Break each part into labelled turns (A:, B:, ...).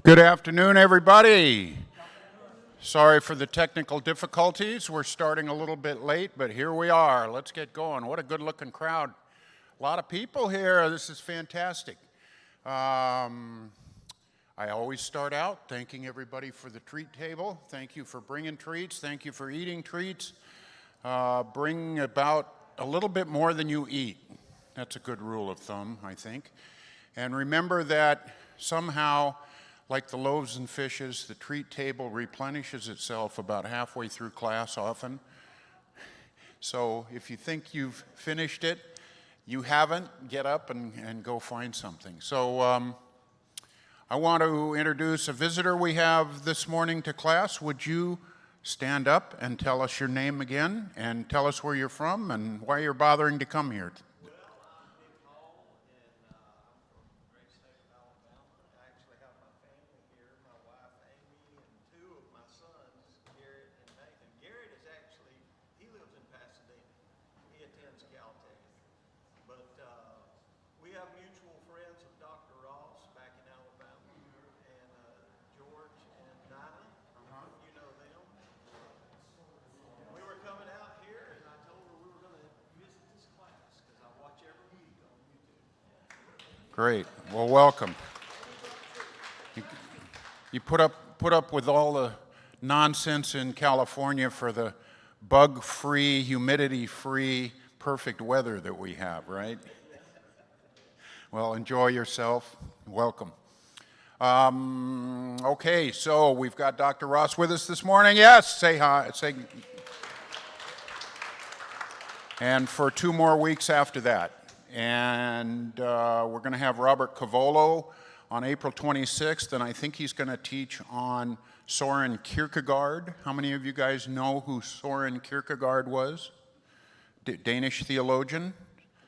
A: Good afternoon, everybody. Sorry for the technical difficulties. We're starting a little bit late, but here we are. Let's get going. What a good-looking crowd. A lot of people here. This is fantastic. I always start out thanking everybody for the treat table. Thank you for bringing treats. Thank you for eating treats. Bring about a little bit more than you eat. That's a good rule of thumb, I think. And remember that somehow, like the loaves and fishes, the treat table replenishes itself about halfway through class often. So if you think you've finished it, you haven't, get up and go find something. So I want to introduce a visitor we have this morning to class. Would you stand up and tell us your name again and tell us where you're from and why you're bothering to come here? Great. Well, welcome. You put up with all the nonsense in California for the bug-free, humidity-free, perfect weather that we have, right? Well, enjoy yourself. Welcome. Okay, so we've got Dr. Ross with us this morning. Yes, say hi. And for 2 more weeks after that. And we're going to have Robert Cavolo on April 26th, and I think he's going to teach on Soren Kierkegaard. How many of you guys know who Soren Kierkegaard was? Danish theologian.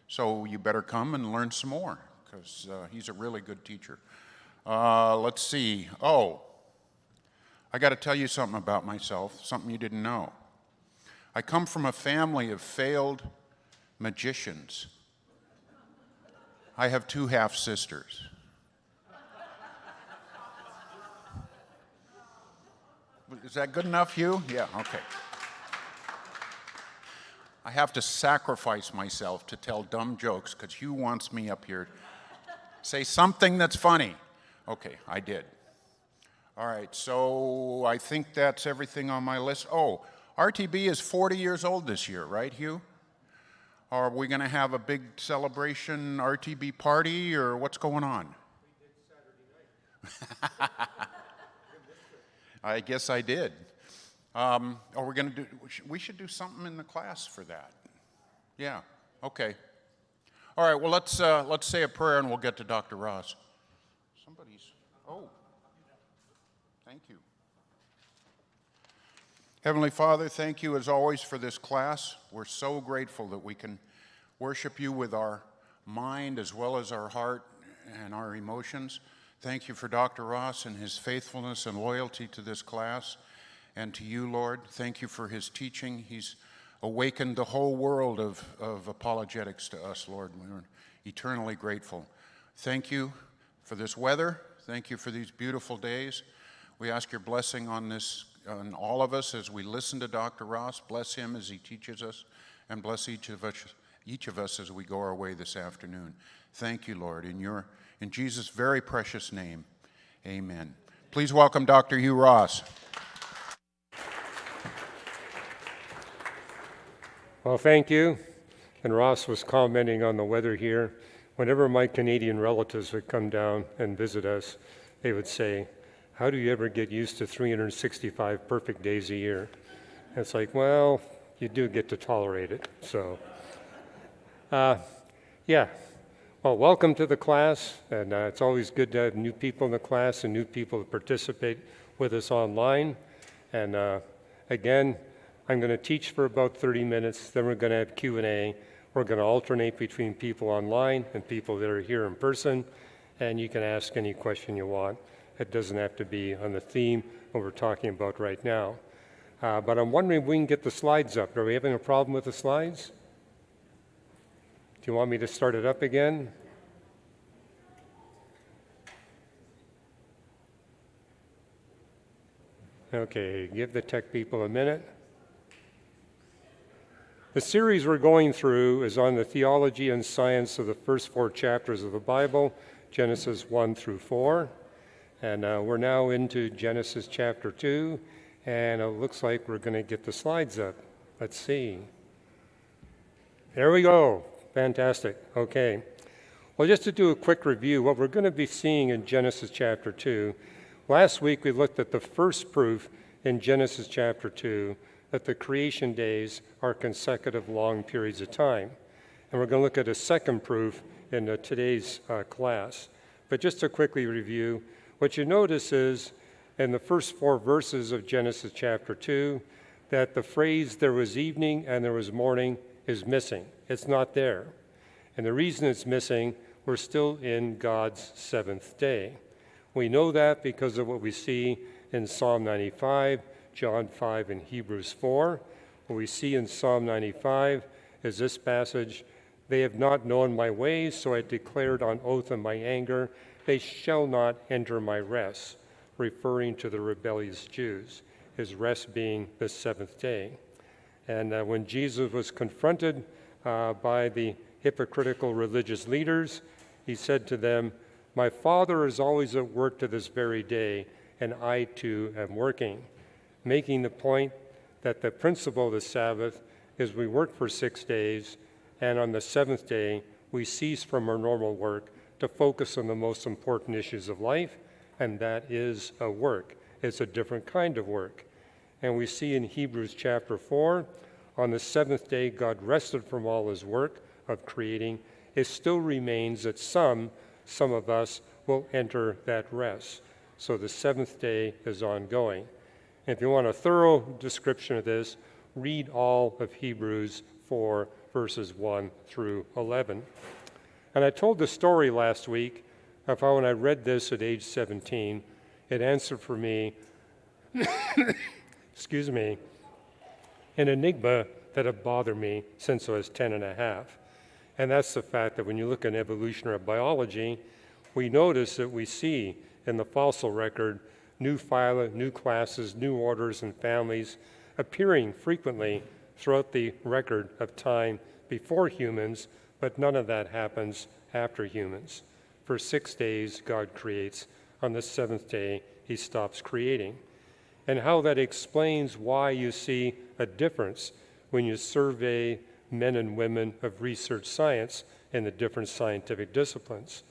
A: So you better come and learn some more, because he's a really good teacher. Let's see. Oh, I got to tell you something about myself, something you didn't know. I come from a family of failed magicians. I have 2 half-sisters. Is that good enough, Hugh? Yeah, okay. I have to sacrifice myself to tell dumb jokes because Hugh wants me up here. Say something that's funny. Okay, I did. All right, so I think that's everything on my list. Oh, RTB is 40 years old this year, right, Hugh? Are we going to have a big celebration RTB party, or what's going on?
B: We did Saturday night.
A: I guess I did. Are we going to do? We should do something in the class for that. Yeah. Okay. All right. Well, let's say a prayer, and we'll get to Dr. Ross. Oh. Thank you. Heavenly Father, thank you as always for this class. We're so grateful that we can worship you with our mind as well as our heart and our emotions. Thank you for Dr. Ross and his faithfulness and loyalty to this class and to you, Lord. Thank you for his teaching. He's awakened the whole world of apologetics to us, Lord. We're eternally grateful. Thank you for this weather. Thank you for these beautiful days. We ask your blessing on all of us as we listen to Dr. Ross. Bless him as he teaches us, and bless each of us as we go our way this afternoon. Thank you, Lord. In Jesus' very precious name, amen. Please welcome Dr. Hugh Ross.
B: Well, thank you. And Ross was commenting on the weather here. Whenever my Canadian relatives would come down and visit us, they would say, "How do you ever get used to 365 perfect days a year?" And it's like, well, you do get to tolerate it. So, yeah. Well, welcome to the class. And it's always good to have new people in the class and new people to participate with us online. And again, I'm going to teach for about 30 minutes. Then we're going to have Q&A. We're going to alternate between people online and people that are here in person. And you can ask any question you want. It doesn't have to be on the theme what we're talking about right now. But I'm wondering if we can get the slides up. Are we having a problem with the slides? Do you want me to start it up again? Okay, give the tech people a minute. The series we're going through is on the theology and science of the first 4 chapters of the Bible, Genesis 1 through 4. And we're now into Genesis chapter 2, and it looks like we're going to get the slides up. Let's see. There we go. Fantastic. Okay. Well, just to do a quick review, what we're going to be seeing in Genesis chapter 2, last week we looked at the first proof in Genesis chapter 2 that the creation days are consecutive long periods of time. And we're going to look at a second proof in today's class. But just to quickly review, what you notice is in the first 4 verses of Genesis chapter 2 that the phrase "there was evening and there was morning" is missing. It's not there. And the reason it's missing, we're still in God's 7th day. We know that because of what we see in Psalm 95, John 5, and Hebrews 4. What we see in Psalm 95 is this passage: "They have not known my ways, so I declared on oath in my anger, they shall not enter my rest," referring to the rebellious Jews, his rest being the 7th day. And when Jesus was confronted by the hypocritical religious leaders, he said to them, "My Father is always at work to this very day, and I too am working," making the point that the principle of the Sabbath is we work for 6 days, and on the 7th day we cease from our normal work to focus on the most important issues of life, and that is a work. It's a different kind of work. And we see in Hebrews chapter 4, on the 7th day God rested from all his work of creating. It still remains that some of us will enter that rest. So the 7th day is ongoing. And if you want a thorough description of this, read all of Hebrews 4, verses 1 through 11. And I told the story last week of how when I read this at age 17, it answered for me, excuse me, an enigma that had bothered me since I was 10 and a half. And that's the fact that when you look at evolutionary biology, we notice that we see in the fossil record new phyla, new classes, new orders and families appearing frequently throughout the record of time before humans, but none of that happens after humans. For 6 days, God creates. On the 7th day, he stops creating. And how that explains why you see a difference when you survey men and women of research science in the different scientific disciplines.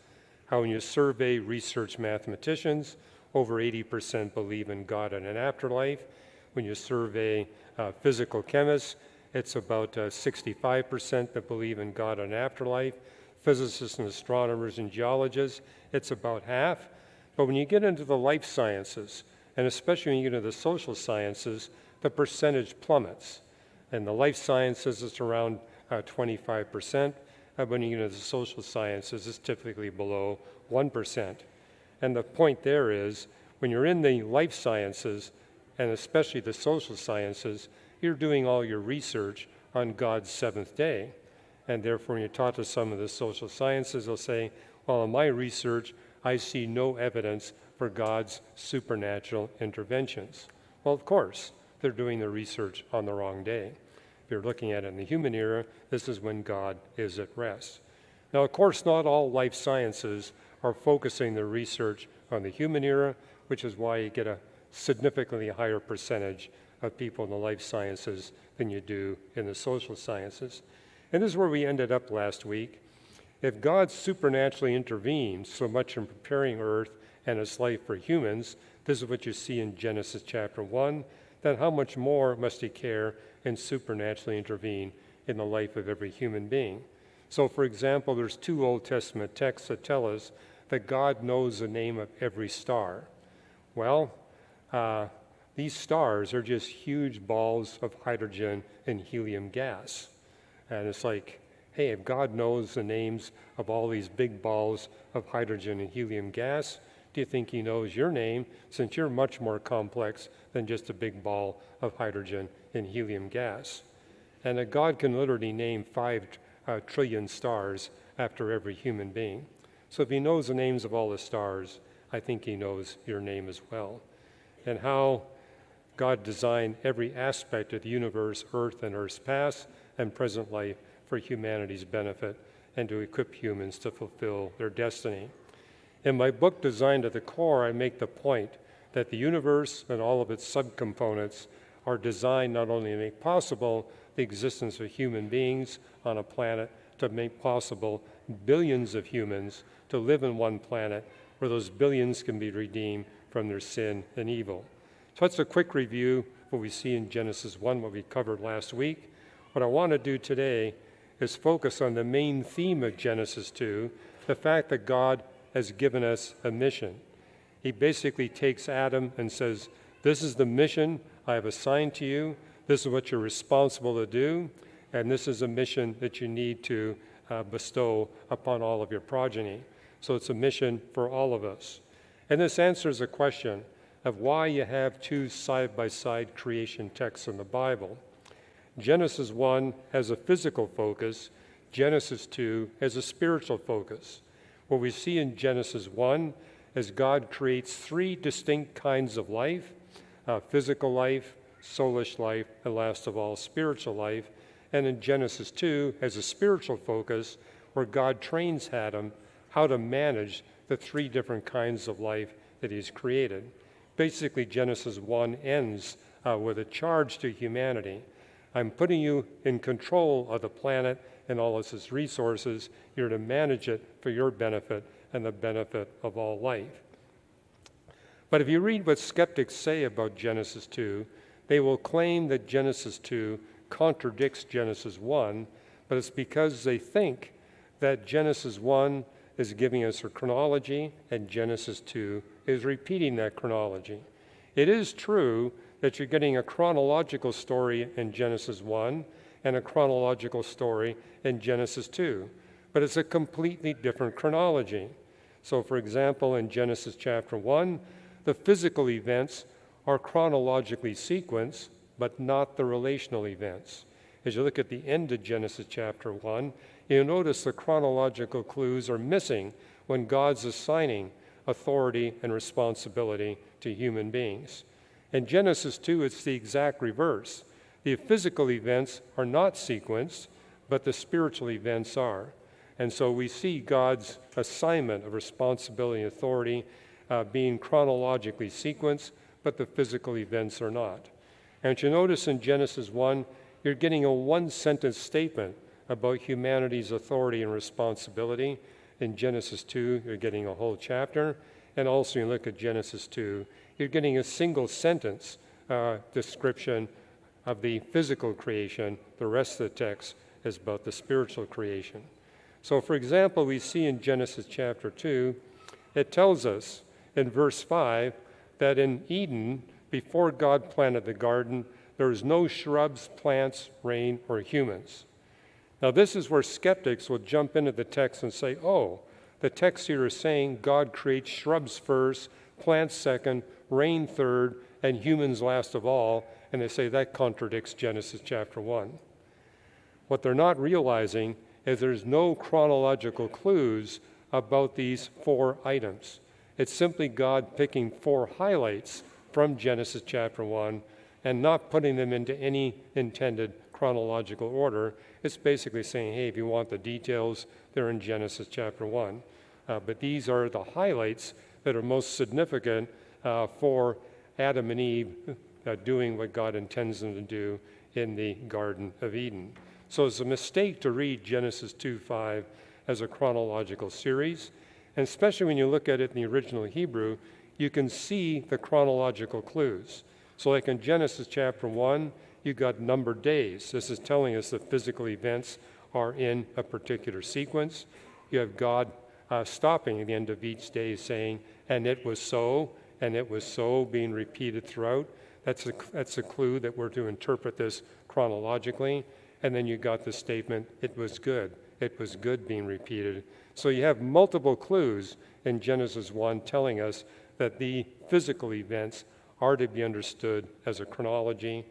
B: How when you survey research mathematicians, over 80% believe in God and an afterlife. When you survey physical chemists, it's about 65% that believe in God and afterlife. Physicists and astronomers and geologists, it's about half. But when you get into the life sciences, and especially when you get into the social sciences, the percentage plummets. In the life sciences, it's around 25%. When you get into the social sciences, it's typically below 1%. And the point there is, when you're in the life sciences, and especially the social sciences, you're doing all your research on God's 7th day. And therefore, when you talk to some of the social sciences, they'll say, well, in my research, I see no evidence for God's supernatural interventions. Well, of course, they're doing the research on the wrong day. If you're looking at it in the human era, this is when God is at rest. Now, of course, not all life sciences are focusing their research on the human era, which is why you get a significantly higher percentage of people in the life sciences than you do in the social sciences. And this is where we ended up last week. If God supernaturally intervened so much in preparing earth and its life for humans, this is what you see in Genesis chapter 1, then how much more must he care and supernaturally intervene in the life of every human being? So, for example, there's 2 Old Testament texts that tell us that God knows the name of every star. Well, these stars are just huge balls of hydrogen and helium gas. And it's like, hey, if God knows the names of all these big balls of hydrogen and helium gas, do you think he knows your name, since you're much more complex than just a big ball of hydrogen and helium gas? And that God can literally name 5 trillion stars after every human being. So if he knows the names of all the stars, I think he knows your name as well. And how God designed every aspect of the universe, earth and earth's past and present life for humanity's benefit and to equip humans to fulfill their destiny. In my book, Designed at the Core, I make the point that the universe and all of its subcomponents are designed not only to make possible the existence of human beings on a planet, to make possible billions of humans to live in one planet where those billions can be redeemed from their sin and evil. So that's a quick review of what we see in Genesis 1, what we covered last week. What I want to do today is focus on the main theme of Genesis 2, the fact that God has given us a mission. He basically takes Adam and says, this is the mission I have assigned to you, this is what you're responsible to do, and this is a mission that you need to bestow upon all of your progeny. So it's a mission for all of us. And this answers a question of why you have two side-by-side creation texts in the Bible. Genesis 1 has a physical focus, Genesis 2 has a spiritual focus. What we see in Genesis 1 is God creates three distinct kinds of life, physical life, soulish life, and last of all, spiritual life. And in Genesis 2 has a spiritual focus where God trains Adam how to manage the three different kinds of life that he's created. Basically, Genesis 1 ends with a charge to humanity. I'm putting you in control of the planet and all of its resources. You're to manage it for your benefit and the benefit of all life. But if you read what skeptics say about Genesis 2, they will claim that Genesis 2 contradicts Genesis 1, but it's because they think that Genesis 1 is giving us a chronology and Genesis 2 is repeating that chronology. It is true that you're getting a chronological story in Genesis 1 and a chronological story in Genesis 2, but it's a completely different chronology. So, for example, in Genesis chapter 1, the physical events are chronologically sequenced, but not the relational events. As you look at the end of Genesis chapter 1, you'll notice the chronological clues are missing when God's assigning authority and responsibility to human beings. In Genesis 2, it's the exact reverse. The physical events are not sequenced, but the spiritual events are. And so we see God's assignment of responsibility and authority being chronologically sequenced, but the physical events are not. And you notice in Genesis 1, you're getting a one-sentence statement about humanity's authority and responsibility. In Genesis 2, you're getting a whole chapter. And also, you look at Genesis 2, you're getting a single sentence description of the physical creation. The rest of the text is about the spiritual creation. So, for example, we see in Genesis chapter 2, it tells us in verse 5 that in Eden, before God planted the garden, there was no shrubs, plants, rain, or humans. Now, this is where skeptics will jump into the text and say, oh, the text here is saying God creates shrubs first, plants second, rain third, and humans last of all, and they say that contradicts Genesis chapter 1. What they're not realizing is there's no chronological clues about these four items. It's simply God picking four highlights from Genesis chapter 1 and not putting them into any intended chronological order. It's basically saying, hey, if you want the details, they're in Genesis chapter 1. But these are the highlights that are most significant for Adam and Eve doing what God intends them to do in the Garden of Eden. So it's a mistake to read Genesis 2:5 as a chronological series, and especially when you look at it in the original Hebrew, you can see the chronological clues. So like in Genesis chapter 1, you got numbered days. This is telling us that physical events are in a particular sequence. You have God stopping at the end of each day saying, and it was so, and it was so, being repeated throughout. That's a clue that we're to interpret this chronologically. And then you got the statement, it was good. It was good being repeated. So you have multiple clues in Genesis 1 telling us that the physical events are to be understood as a chronology.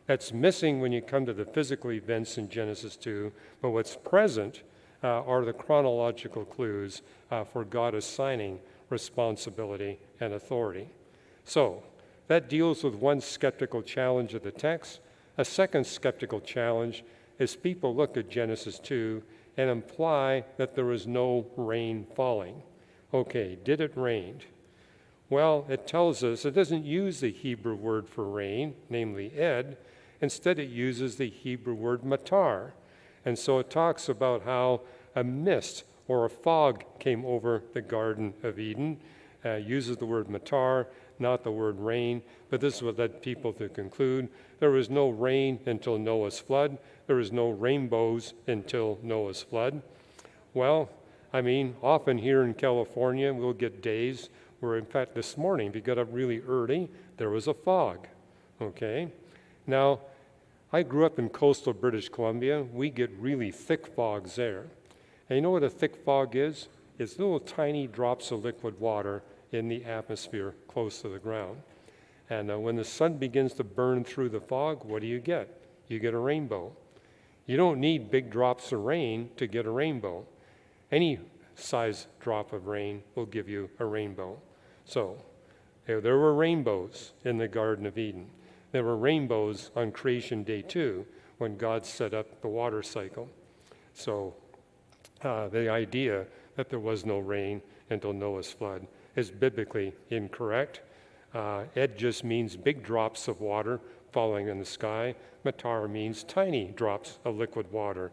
B: That's missing when you come to the physical events in Genesis 2, but what's present are the chronological clues for God assigning responsibility and authority. So that deals with one skeptical challenge of the text. A second skeptical challenge is people look at Genesis 2 and imply that there was no rain falling. Okay, did it rain? Well, it tells us it doesn't use the Hebrew word for rain, namely ed. Instead, it uses the Hebrew word matar. And so it talks about how a mist or a fog came over the Garden of Eden, uses the word matar, not the word rain, but this is what led people to conclude there was no rain until Noah's flood. There was no rainbows until Noah's flood. Well, I mean, often here in California, we'll get days where, in fact, this morning, we got up really early, there was a fog, okay? Now, I grew up in coastal British Columbia. We get really thick fogs there. And you know what a thick fog is? It's little tiny drops of liquid water in the atmosphere close to the ground. And when the sun begins to burn through the fog, what do? You get a rainbow. You don't need big drops of rain to get a rainbow. Any size drop of rain will give you a rainbow. So there were rainbows in the Garden of Eden. There were rainbows on creation day 2 when God set up the water cycle. So the idea that there was no rain until Noah's flood is biblically incorrect. Ed just means big drops of water falling in the sky. Matar means tiny drops of liquid water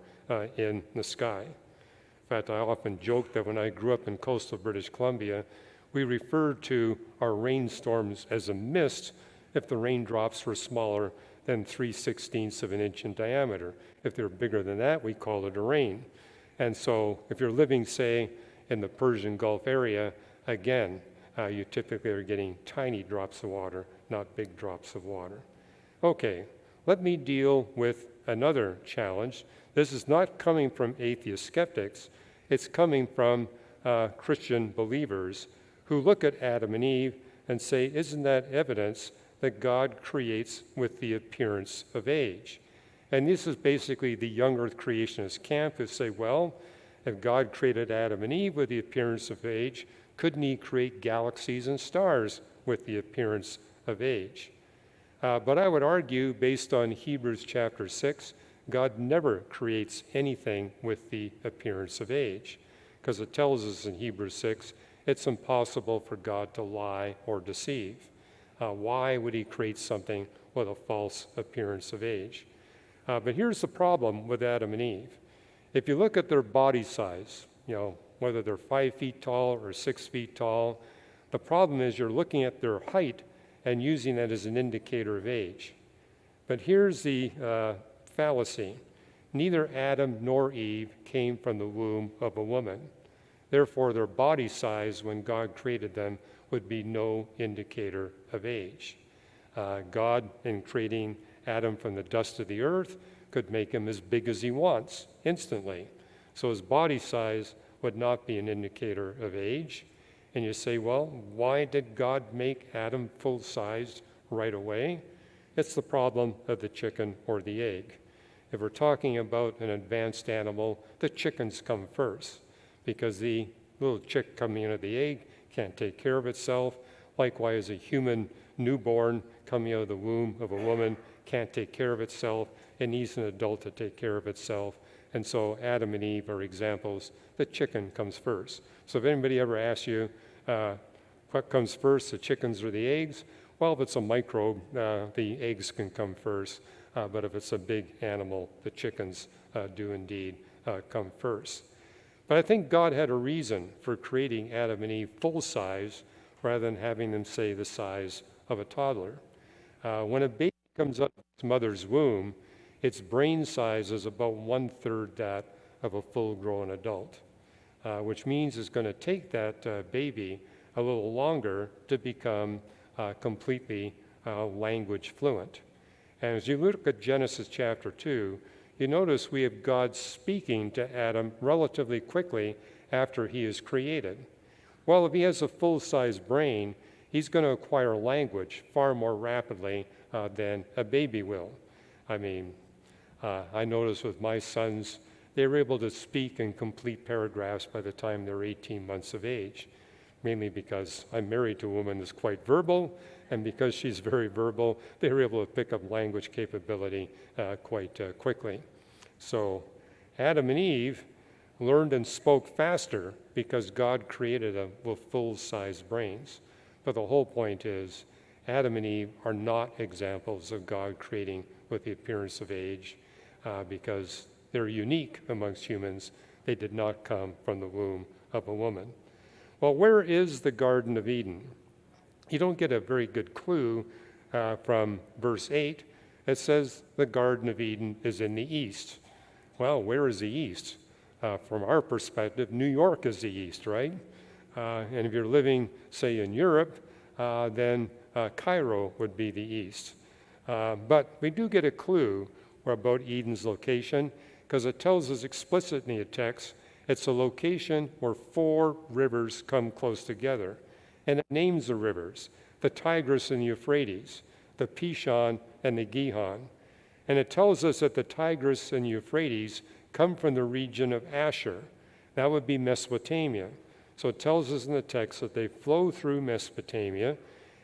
B: in the sky. In fact, I often joke that when I grew up in coastal British Columbia, we referred to our rainstorms as a mist if the raindrops were smaller than 3/16 of an inch in diameter. If they're bigger than that, we call it a rain. And so if you're living, say, in the Persian Gulf area, again, you typically are getting tiny drops of water, not big drops of water. Okay, let me deal with another challenge. This is not coming from atheist skeptics. It's coming from Christian believers who look at Adam and Eve and say, isn't that evidence that God creates with the appearance of age? And this is basically the young earth creationist camp who say, well, if God created Adam and Eve with the appearance of age, couldn't he create galaxies and stars with the appearance of age? But I would argue, based on Hebrews chapter 6, God never creates anything with the appearance of age, because it tells us in Hebrews 6, it's impossible for God to lie or deceive. Why would he create something with a false appearance of age? But here's the problem with Adam and Eve. If you look at their body size, whether they're 5 feet tall or 6 feet tall, the problem is you're looking at their height and using that as an indicator of age. But here's the fallacy. Neither Adam nor Eve came from the womb of a woman. Therefore, their body size when God created them would be no indicator of age. God, in creating Adam from the dust of the earth, could make him as big as he wants instantly. So his body size would not be an indicator of age. And you say, well, why did God make Adam full-sized right away? It's the problem of the chicken or the egg. If we're talking about an advanced animal, the chickens come first, because the little chick coming out of the egg can't take care of itself. Likewise, a human newborn coming out of the womb of a woman can't take care of itself. It needs an adult to take care of itself. And so Adam and Eve are examples. The chicken comes first. So if anybody ever asks you what comes first, the chickens or the eggs, well, if it's a microbe, the eggs can come first. But if it's a big animal, the chickens do indeed come first. But I think God had a reason for creating Adam and Eve full size rather than having them, say, the size of a toddler. When a baby comes out of its mother's womb, its brain size is about 1/3 that of a full-grown adult, which means it's going to take that baby a little longer to become completely language fluent. And as you look at Genesis chapter 2, you notice we have God speaking to Adam relatively quickly after he is created. Well, if he has a full-size brain, he's going to acquire language far more rapidly than a baby will. I mean, I notice with my sons, they were able to speak in complete paragraphs by the time they're 18 months of age. mainly because I'm married to a woman that's quite verbal, and because she's very verbal, they were able to pick up language capability quite quickly. So Adam and Eve learned and spoke faster because God created them with full-sized brains. But the whole point is, Adam and Eve are not examples of God creating with the appearance of age because they're unique amongst humans. They did not come from the womb of a woman. Well, where is the Garden of Eden? You don't get a very good clue from verse 8. It says the Garden of Eden is in the east. Well, where is the east? From our perspective, New York is the east, right? And if you're living, say, in Europe, then Cairo would be the east. But we do get a clue about Eden's location because it tells us explicitly in the text it's a location where 4 rivers come close together. And it names the rivers, the Tigris and the Euphrates, the Pishon and the Gihon. And it tells us that the Tigris and Euphrates come from the region of Asher. That would be Mesopotamia. So it tells us in the text that they flow through Mesopotamia.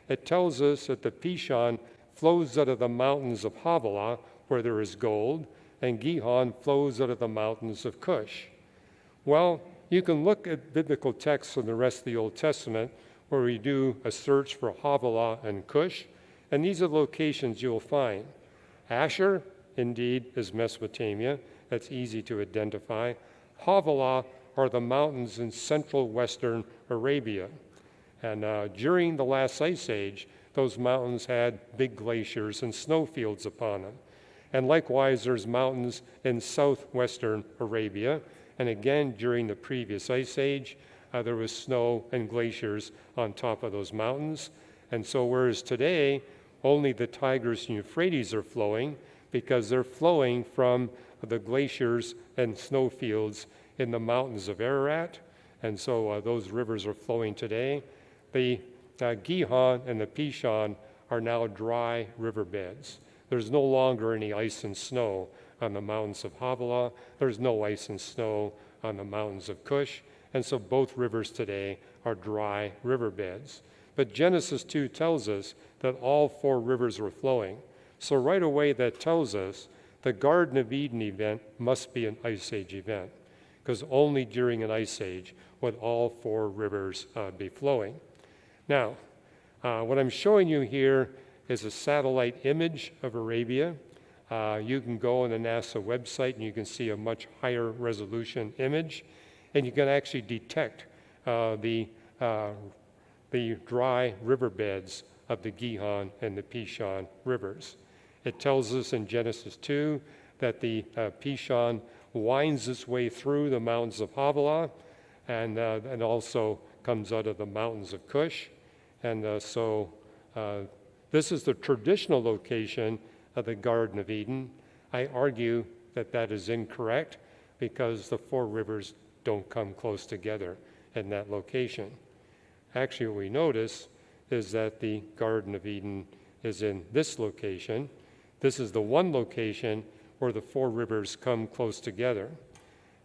B: It tells us that the Pishon flows out of the mountains of Havilah, where there is gold, and Gihon flows out of the mountains of Cush. Well, you can look at biblical texts from the rest of the Old Testament where we do a search for Havilah and Cush, and these are locations you'll find. Asher, indeed, is Mesopotamia. That's easy to identify. Havilah are the mountains in central western Arabia. And during the last ice age, those mountains had big glaciers and snowfields upon them. And likewise, there's mountains in southwestern Arabia. And again, during the previous ice age, there was snow and glaciers on top of those mountains. And so whereas today, only the Tigris and Euphrates are flowing because they're flowing from the glaciers and snowfields in the mountains of Ararat. And so those rivers are flowing today. The Gihon and the Pishon are now dry riverbeds. There's no longer any ice and snow on the mountains of Havilah. There's no ice and snow on the mountains of Cush. And so both rivers today are dry riverbeds. But Genesis 2 tells us that all 4 rivers were flowing. So right away that tells us the Garden of Eden event must be an Ice Age event, because only during an Ice Age would all 4 rivers be flowing. Now, what I'm showing you here is a satellite image of Arabia. You can go on the NASA website and you can see a much higher resolution image, and you can actually detect the dry riverbeds of the Gihon and the Pishon rivers. It tells us in Genesis 2 that the Pishon winds its way through the mountains of Havilah and also comes out of the mountains of Cush. And so this is the traditional location of the Garden of Eden. I argue that that is incorrect because the 4 rivers don't come close together in that location. Actually, what we notice is that the Garden of Eden is in this location. This is the one location where the 4 rivers come close together.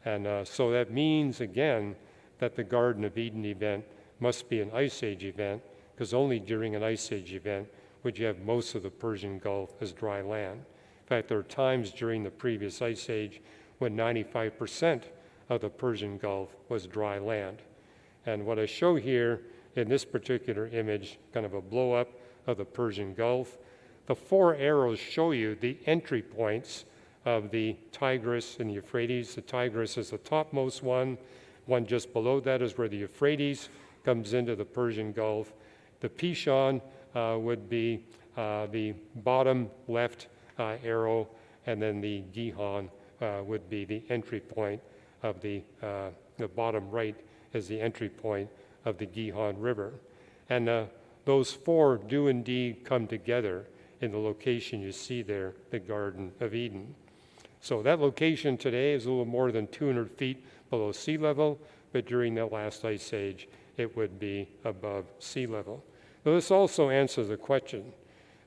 B: And so that means, again, that the Garden of Eden event must be an Ice Age event, because only during an Ice Age event would you have most of the Persian Gulf as dry land. In fact, there are times during the previous Ice Age when 95% of the Persian Gulf was dry land. And what I show here in this particular image, kind of a blow-up of the Persian Gulf, the 4 arrows show you the entry points of the Tigris and the Euphrates. The Tigris is the topmost one. One just below that is where the Euphrates comes into the Persian Gulf. The Pishon would be the bottom left arrow, and then the Gihon would be the entry point of the bottom right is the entry point of the Gihon River. And those 4 do indeed come together in the location you see there, the Garden of Eden. So that location today is a little more than 200 feet below sea level, but during the last ice age, it would be above sea level. Now, this also answers the question.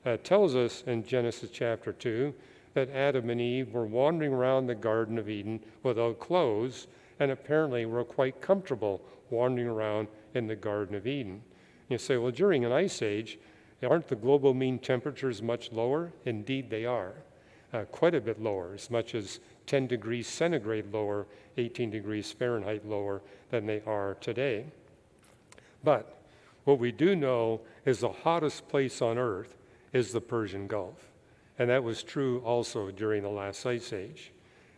B: It tells us in Genesis chapter 2 that Adam and Eve were wandering around the Garden of Eden without clothes, and apparently were quite comfortable wandering around in the Garden of Eden. You say, well, during an ice age, aren't the global mean temperatures much lower? Indeed, they are. Quite a bit lower, as much as 10 degrees centigrade lower, 18 degrees Fahrenheit lower than they are today. But what we do know is the hottest place on Earth is the Persian Gulf. And that was true also during the last ice age.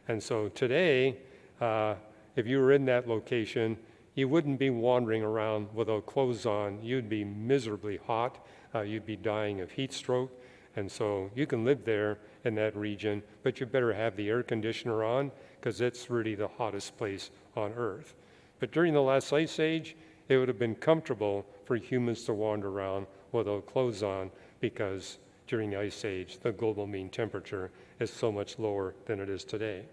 B: And so today, if you were in that location, you wouldn't be wandering around without clothes on. You'd be miserably hot. You'd be dying of heat stroke. And so you can live there in that region, but you better have the air conditioner on because it's really the hottest place on Earth. But during the last ice age, it would have been comfortable for humans to wander around without clothes on because during the ice age, the global mean temperature is so much lower than it is today.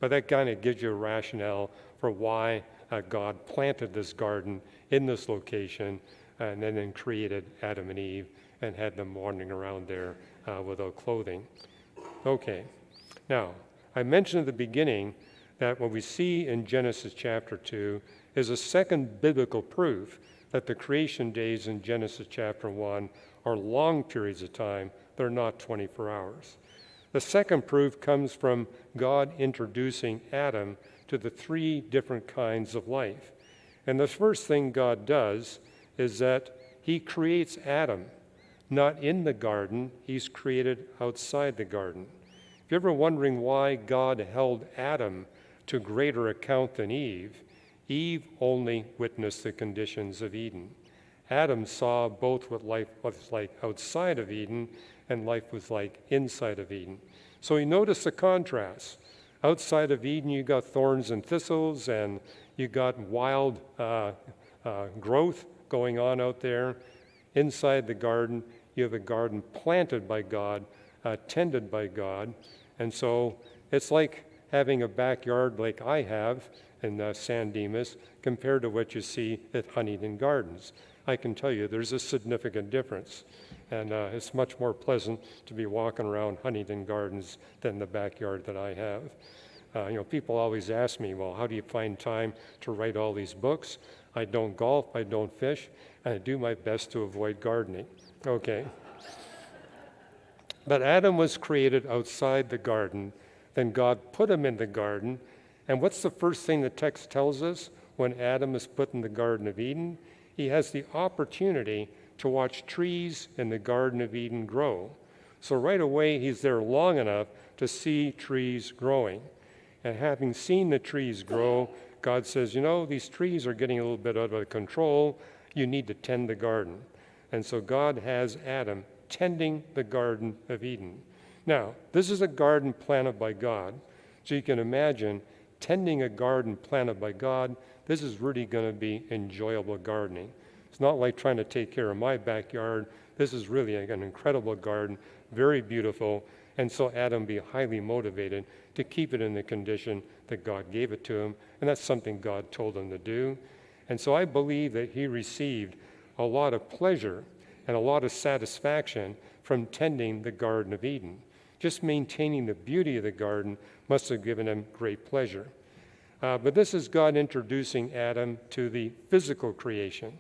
B: But that kind of gives you a rationale for why God planted this garden in this location and then created Adam and Eve and had them wandering around there without clothing. Okay, now, I mentioned at the beginning that what we see in Genesis chapter 2 is a second biblical proof that the creation days in Genesis chapter 1 are long periods of time. They're not 24 hours. The second proof comes from God introducing Adam to the three different kinds of life. And the first thing God does is that he creates Adam, not in the garden, he's created outside the garden. If you're ever wondering why God held Adam to greater account than Eve, Eve only witnessed the conditions of Eden. Adam saw both what life was like outside of Eden and life was like inside of Eden. So he noticed the contrast. Outside of Eden, you got thorns and thistles, and you got wild growth going on out there. Inside the garden, you have a garden planted by God, tended by God. And so it's like having a backyard like I have in San Dimas compared to what you see at Huntington Gardens. I can tell you there's a significant difference. And it's much more pleasant to be walking around Huntington Gardens than the backyard that I have. People always ask me, well, how do you find time to write all these books? I don't golf, I don't fish, and I do my best to avoid gardening. Okay. But Adam was created outside the garden. Then God put him in the garden. And what's the first thing the text tells us when Adam is put in the Garden of Eden? He has the opportunity to watch trees in the Garden of Eden grow. So right away, he's there long enough to see trees growing. And having seen the trees grow, God says, these trees are getting a little bit out of control. You need to tend the garden. And so God has Adam tending the Garden of Eden. Now, this is a garden planted by God. So you can imagine tending a garden planted by God, this is really going to be enjoyable gardening. It's not like trying to take care of my backyard. This is really an incredible garden, very beautiful. And so Adam be highly motivated to keep it in the condition that God gave it to him. And that's something God told him to do. And so I believe that he received a lot of pleasure and a lot of satisfaction from tending the Garden of Eden. Just maintaining the beauty of the garden must have given him great pleasure. But this is God introducing Adam to the physical creation.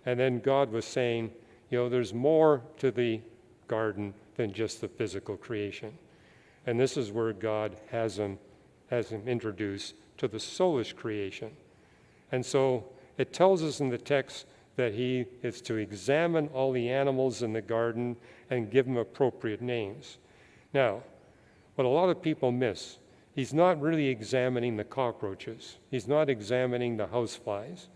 B: And then God was saying, there's more to the garden than just the physical creation. And this is where God has him introduced to the soulish creation. And so it tells us in the text that he is to examine all the animals in the garden and give them appropriate names. Now, what a lot of people miss, he's not really examining the cockroaches. He's not examining the houseflies.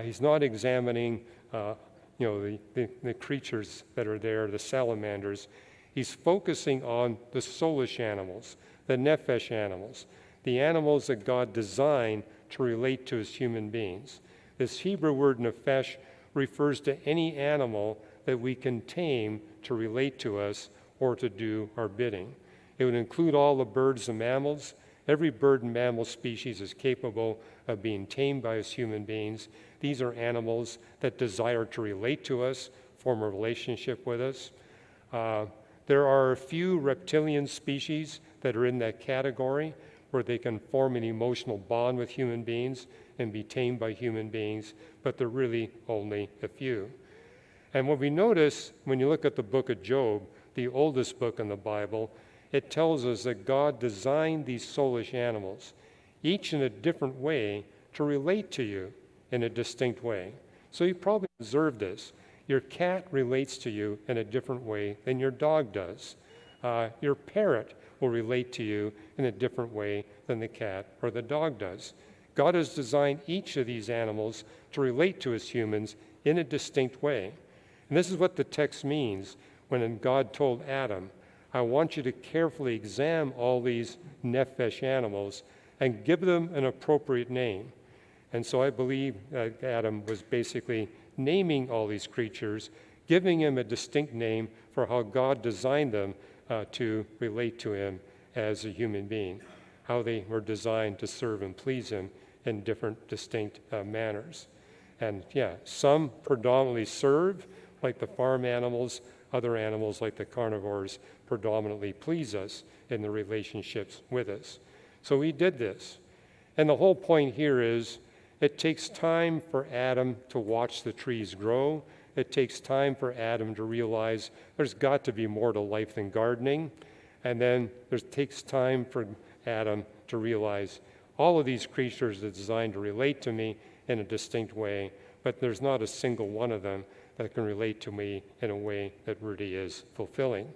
B: He's not examining, the creatures that are there, the salamanders. He's focusing on the soulish animals, the nephesh animals, the animals that God designed to relate to as human beings. This Hebrew word nephesh refers to any animal that we can tame to relate to us or to do our bidding. It would include all the birds and mammals. Every bird and mammal species is capable of being tamed by us human beings. These are animals that desire to relate to us, form a relationship with us. There are a few reptilian species that are in that category, where they can form an emotional bond with human beings and be tamed by human beings, but they're really only a few. And what we notice when you look at the book of Job, the oldest book in the Bible, it tells us that God designed these soulish animals, each in a different way, to relate to you in a distinct way. So you probably observed this. Your cat relates to you in a different way than your dog does. Your parrot will relate to you in a different way than the cat or the dog does. God has designed each of these animals to relate to us humans in a distinct way. And this is what the text means when God told Adam, I want you to carefully examine all these nephesh animals and give them an appropriate name. And so I believe Adam was basically naming all these creatures, giving him a distinct name for how God designed them to relate to him as a human being, how they were designed to serve and please him in different distinct manners. And yeah, some predominantly serve, like the farm animals. Other animals, like the carnivores, predominantly please us in the relationships with us. So we did this. And the whole point here is it takes time for Adam to watch the trees grow. It takes time for Adam to realize there's got to be more to life than gardening. And then it takes time for Adam to realize all of these creatures are designed to relate to me in a distinct way, but there's not a single one of them that can relate to me in a way that really is fulfilling.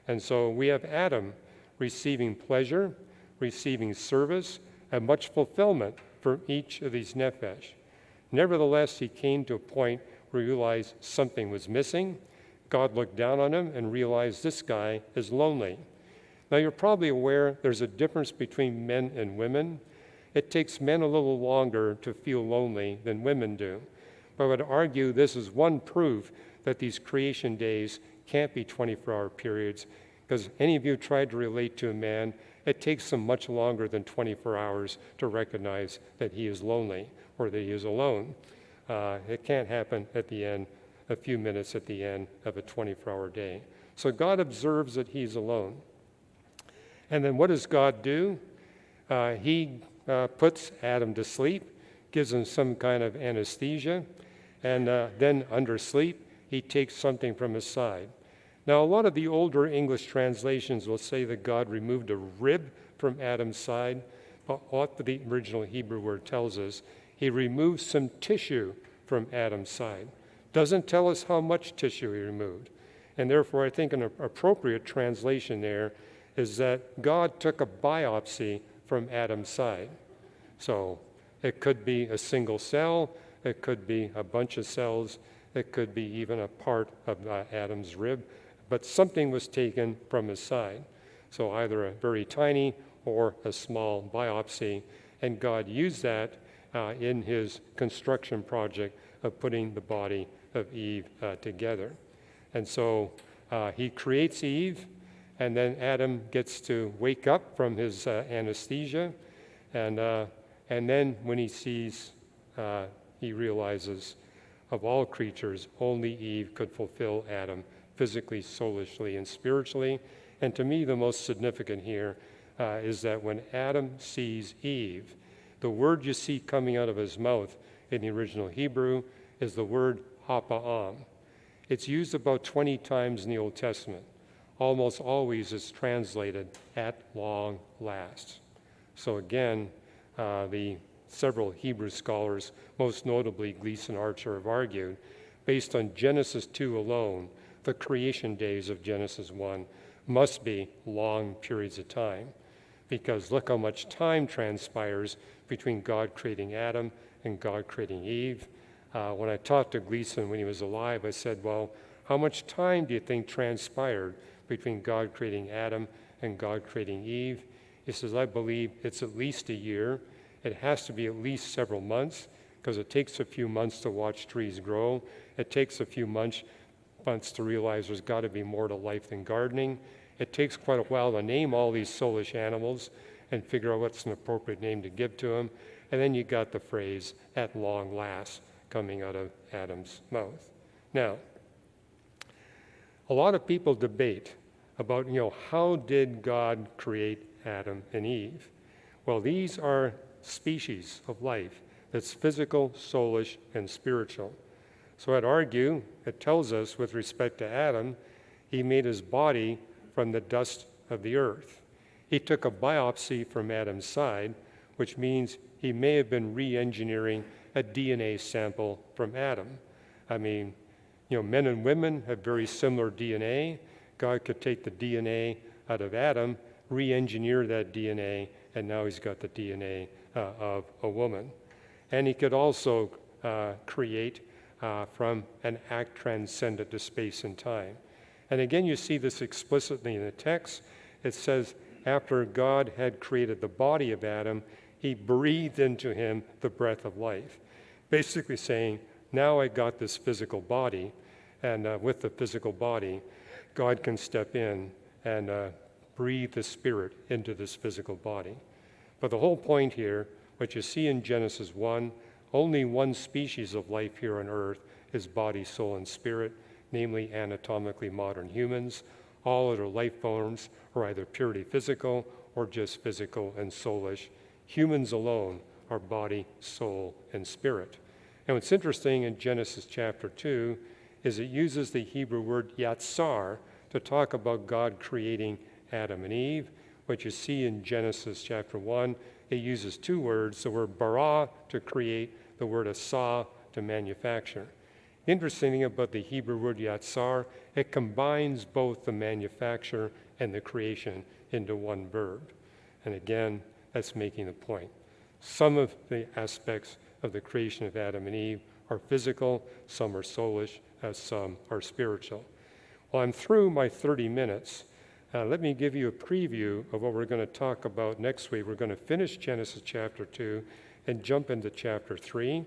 B: And so we have Adam receiving pleasure, receiving service, and much fulfillment from each of these nephesh. Nevertheless, he came to a point where he realized something was missing. God looked down on him and realized this guy is lonely. Now, you're probably aware there's a difference between men and women. It takes men a little longer to feel lonely than women do. But I would argue this is one proof that these creation days can't be 24-hour periods, because any of you tried to relate to a man, it takes them much longer than 24 hours to recognize that he is lonely or that he is alone. It can't happen at the end, a few minutes at the end of a 24-hour day. So God observes that he's alone. And then what does God do? He puts Adam to sleep, gives him some kind of anesthesia, and then under sleep, he takes something from his side. Now, a lot of the older English translations will say that God removed a rib from Adam's side, but what the original Hebrew word tells us, he removed some tissue from Adam's side. Doesn't tell us how much tissue he removed. And therefore, I think an appropriate translation there is that God took a biopsy from Adam's side. So it could be a single cell, it could be a bunch of cells, it could be even a part of Adam's rib, but something was taken from his side. So either a very tiny or a small biopsy, and God used that in his construction project of putting the body of Eve together. And so he creates Eve, and then Adam gets to wake up from his anesthesia, and then when he sees, he realizes of all creatures, only Eve could fulfill Adam physically, soulishly, and spiritually. And to me, the most significant here is that when Adam sees Eve, the word you see coming out of his mouth in the original Hebrew is the word hapa'am. It's used about 20 times in the Old Testament. Almost always it's translated at long last. So again, the several Hebrew scholars, most notably Gleason Archer, have argued, based on Genesis 2 alone, the creation days of Genesis 1 must be long periods of time, because look how much time transpires between God creating Adam and God creating Eve. When I talked to Gleason when he was alive, I said, well, how much time do you think transpired between God creating Adam and God creating Eve? He says, I believe it's at least a year. It has to be at least several months, because it takes a few months to watch trees grow. It takes a few months to realize there's got to be more to life than gardening. It takes quite a while to name all these soulish animals and figure out what's an appropriate name to give to them. And then you got the phrase, at long last, coming out of Adam's mouth. Now, a lot of people debate about, how did God create Adam and Eve? Well, these are species of life that's physical, soulish, and spiritual. So I'd argue it tells us with respect to Adam, he made his body from the dust of the earth. He took a biopsy from Adam's side, which means he may have been re-engineering a DNA sample from Adam. I mean, men and women have very similar DNA. God could take the DNA out of Adam, re-engineer that DNA, and now he's got the DNA of a woman. And he could also create from an act transcendent to space and time. And again, you see this explicitly in the text. It says, after God had created the body of Adam, he breathed into him the breath of life. Basically saying, now I got this physical body, and with the physical body, God can step in and breathe the spirit into this physical body. But the whole point here, what you see in Genesis 1, only one species of life here on earth is body, soul, and spirit, namely anatomically modern humans. All other life forms are either purely physical or just physical and soulish. Humans alone are body, soul, and spirit. And what's interesting in Genesis chapter 2 is it uses the Hebrew word yatsar to talk about God creating Adam and Eve. What you see in Genesis chapter 1, it uses two words, the word bara to create, the word asa to manufacture. Interesting thing about the Hebrew word yatsar, it combines both the manufacture and the creation into one verb. And again, that's making the point. Some of the aspects of the creation of Adam and Eve are physical, some are soulish, some are spiritual. Well, I'm through my 30 minutes. Let me give you a preview of what we're going to talk about next week. We're going to finish Genesis chapter 2 and jump into chapter 3.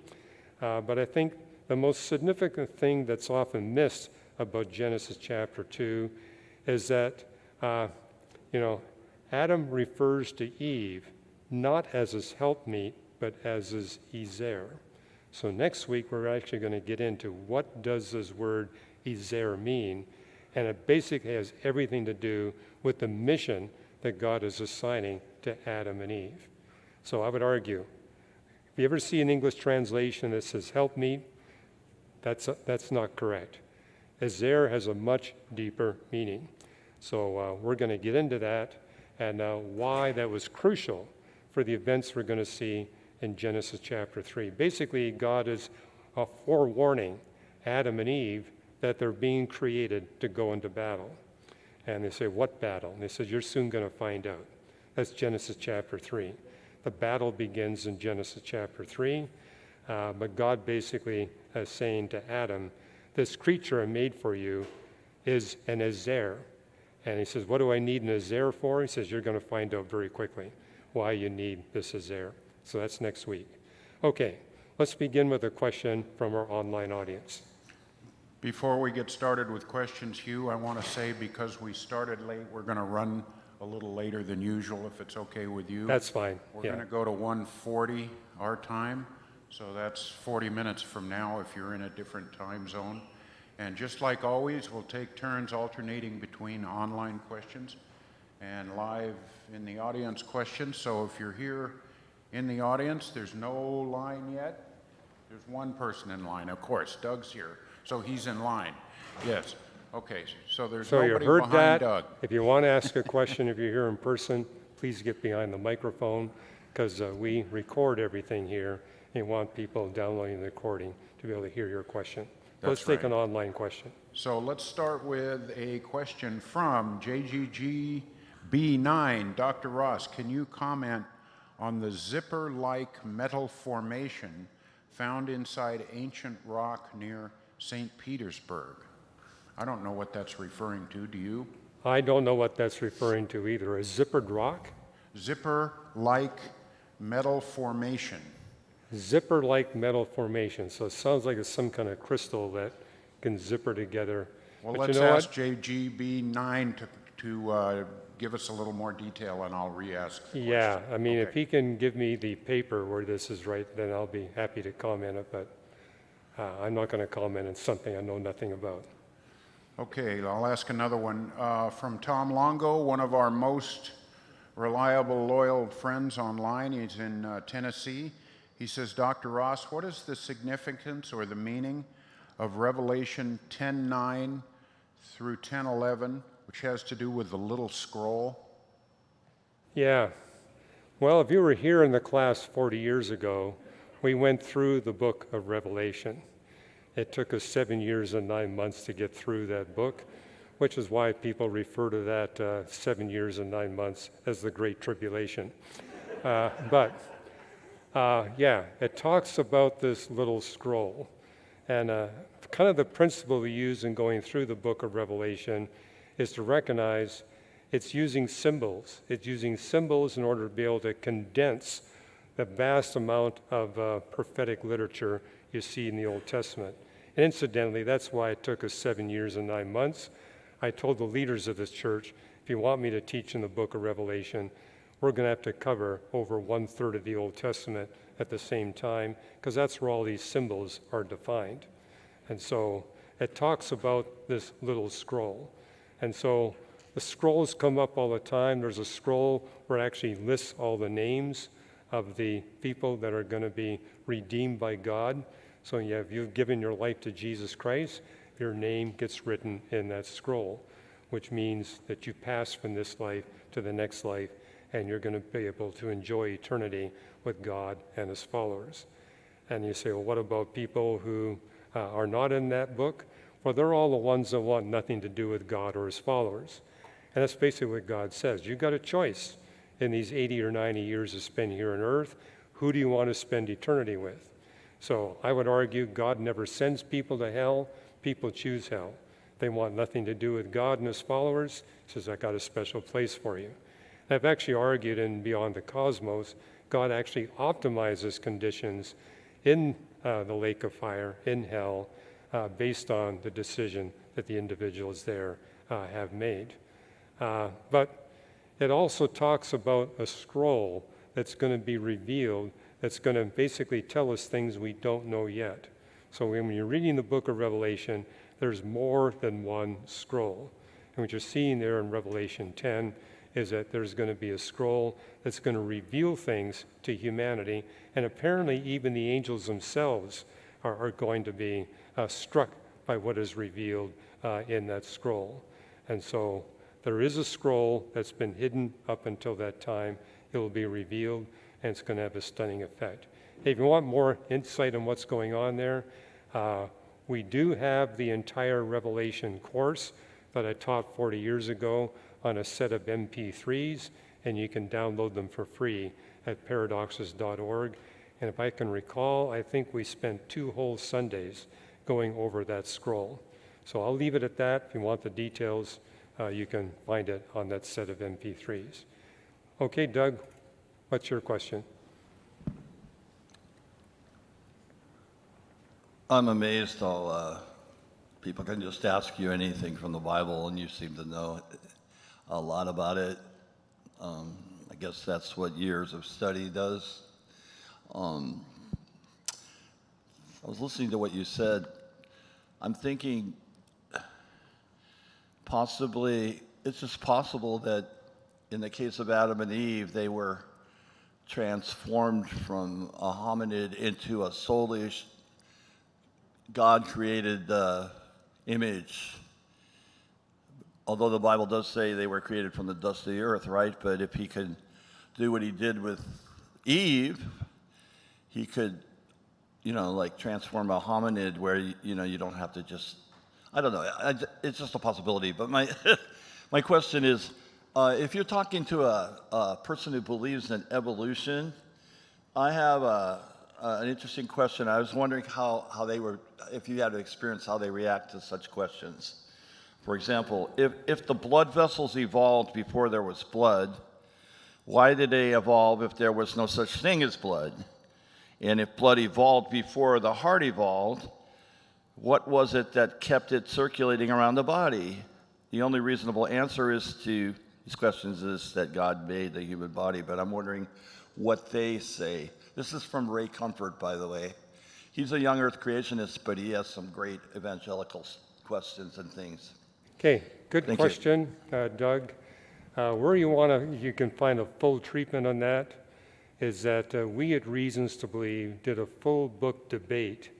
B: But I think the most significant thing that's often missed about Genesis chapter 2 is that, Adam refers to Eve not as his helpmeet, but as his Ezer. So next week, we're actually going to get into what does this word Ezer mean, and it basically has everything to do with the mission that God is assigning to Adam and Eve. So I would argue, if you ever see an English translation that says helpmeet, that's not correct. Ezer has a much deeper meaning. So we're going to get into that and why that was crucial for the events we're going to see in Genesis chapter 3. Basically, God is forewarning Adam and Eve that they're being created to go into battle. And they say, what battle? And they said, you're soon going to find out. That's Genesis chapter 3. The battle begins in Genesis chapter 3, but God basically is saying to Adam, this creature I made for you is an Ezer. And he says, what do I need an Ezer for? He says, you're going to find out very quickly why you need this Ezer. So that's next week. Okay, let's begin with a question from our online audience.
A: Before we get started with questions, Hugh, I want to say because we started late, we're going to run a little later than usual, if it's okay with you.
B: That's fine.
A: We're going to go to 1:40 our time, so that's 40 minutes from now if you're in a different time zone. And just like always, we'll take turns alternating between online questions and live in the audience questions. So if you're here in the audience, there's no line yet. There's one person in line, of course. Doug's here, so he's in line. Yes. Okay, so there's nobody
B: heard
A: behind
B: that.
A: Doug.
B: If you want to ask a question, if you're here in person, please get behind the microphone because we record everything here and want people downloading the recording to be able to hear your question. Let's take an online question.
A: So let's start with a question from JGGB9. Dr. Ross, can you comment on the zipper-like metal formation found inside ancient rock near St. Petersburg? I don't know what that's referring to. Do you?
B: I don't know what that's referring to either. A zippered rock?
A: Zipper-like metal formation.
B: Zipper-like metal formation. So it sounds like it's some kind of crystal that can zipper together.
A: Well,
B: But
A: let's
B: you know
A: ask JGB9 to give us a little more detail, and I'll re-ask the
B: Yeah,
A: question.
B: I mean, if
A: Okay.
B: he can give me the paper where this is right, then I'll be happy to comment it, but I'm not going to comment on something I know nothing about.
A: Okay, I'll ask another one from Tom Longo, one of our most reliable, loyal friends online. He's in Tennessee. He says, Dr. Ross, what is the significance or the meaning of Revelation 10:9 through 10:11, which has to do with the little scroll?
B: Yeah. Well, if you were here in the class 40 years ago, we went through the book of Revelation. It took us 7 years and 9 months to get through that book, which is why people refer to that 7 years and 9 months as the Great Tribulation. Yeah, it talks about this little scroll. And kind of the principle we use in going through the book of Revelation is to recognize it's using symbols. It's using symbols in order to be able to condense the vast amount of prophetic literature you see in the Old Testament. And incidentally, that's why it took us 7 years and 9 months. I told the leaders of this church, if you want me to teach in the book of Revelation, we're going to have to cover over 1/3 of the Old Testament at the same time, because that's where all these symbols are defined. And so it talks about this little scroll. And so the scrolls come up all the time. There's a scroll where it actually lists all the names of the people that are going to be redeemed by God. So if you've given your life to Jesus Christ, your name gets written in that scroll, which means that you pass from this life to the next life, and you're going to be able to enjoy eternity with God and his followers. And you say, well, what about people who are not in that book? Well, they're all the ones that want nothing to do with God or his followers. And that's basically what God says. You've got a choice in these 80 or 90 years of spending here on earth. Who do you want to spend eternity with? So I would argue God never sends people to hell. People choose hell. They want nothing to do with God and his followers. He says, I got a special place for you. I've actually argued in Beyond the Cosmos, God actually optimizes conditions in the lake of fire, in hell, based on the decision that the individuals there have made. But it also talks about a scroll that's going to be revealed, that's going to basically tell us things we don't know yet. So when you're reading the book of Revelation, there's more than one scroll. And what you're seeing there in Revelation 10 is that there's going to be a scroll that's going to reveal things to humanity, and apparently even the angels themselves are going to be struck by what is revealed in that scroll. And so there is a scroll that's been hidden up until that time. It will be revealed, and it's going to have a stunning effect. If you want more insight on what's going on there, we do have the entire Revelation course that I taught 40 years ago on a set of MP3s, and you can download them for free at paradoxes.org. And if I can recall, I think we spent 2 whole Sundays going over that scroll. So I'll leave it at that. If you want the details, you can find it on that set of MP3s. Okay, Doug, what's your question?
C: I'm amazed how people can just ask you anything from the Bible, and you seem to know a lot about it. I guess that's what years of study does. I was listening to what you said. I'm thinking possibly, it's just possible that in the case of Adam and Eve, they were transformed from a hominid into a soulish, God-created image. Although the Bible does say they were created from the dust of the earth, right? But if he could do what he did with Eve, he could, like transform a hominid where, you don't have to just, I don't know. It's just a possibility. But my, my question is, if you're talking to a person who believes in evolution, I have an interesting question. I was wondering how they were, if you had to experience how they react to such questions. For example, if the blood vessels evolved before there was blood, why did they evolve if there was no such thing as blood? And if blood evolved before the heart evolved, what was it that kept it circulating around the body? The only reasonable answer to these questions is that God made the human body, but I'm wondering what they say. This is from Ray Comfort, by the way. He's a young earth creationist, but he has some great evangelical questions and things.
B: Okay, good
C: Thank you.
B: question, Doug. Where you can find a full treatment on that is that we at Reasons to Believe did a full book debate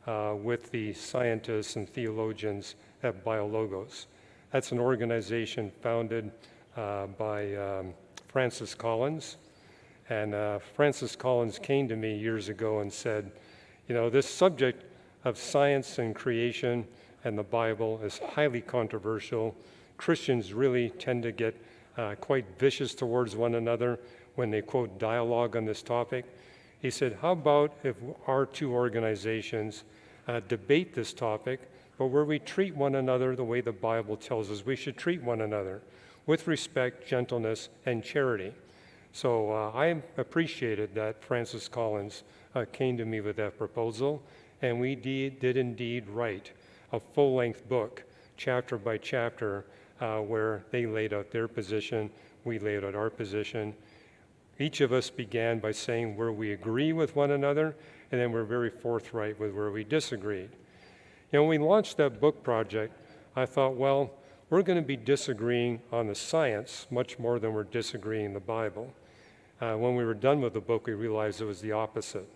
B: with the scientists and theologians at BioLogos. That's an organization founded by Francis Collins. And Francis Collins came to me years ago and said, this subject of science and creation and the Bible is highly controversial. Christians really tend to get quite vicious towards one another when they quote dialogue on this topic. He said, how about if our two organizations debate this topic, but where we treat one another the way the Bible tells us we should treat one another, with respect, gentleness, and charity. So I appreciated that Francis Collins came to me with that proposal, and we did indeed write a full-length book, chapter by chapter, where they laid out their position, we laid out our position. Each of us began by saying where we agree with one another, and then we're very forthright with where we disagreed. When we launched that book project, I thought, well, we're going to be disagreeing on the science much more than we're disagreeing the Bible. When we were done with the book, we realized it was the opposite.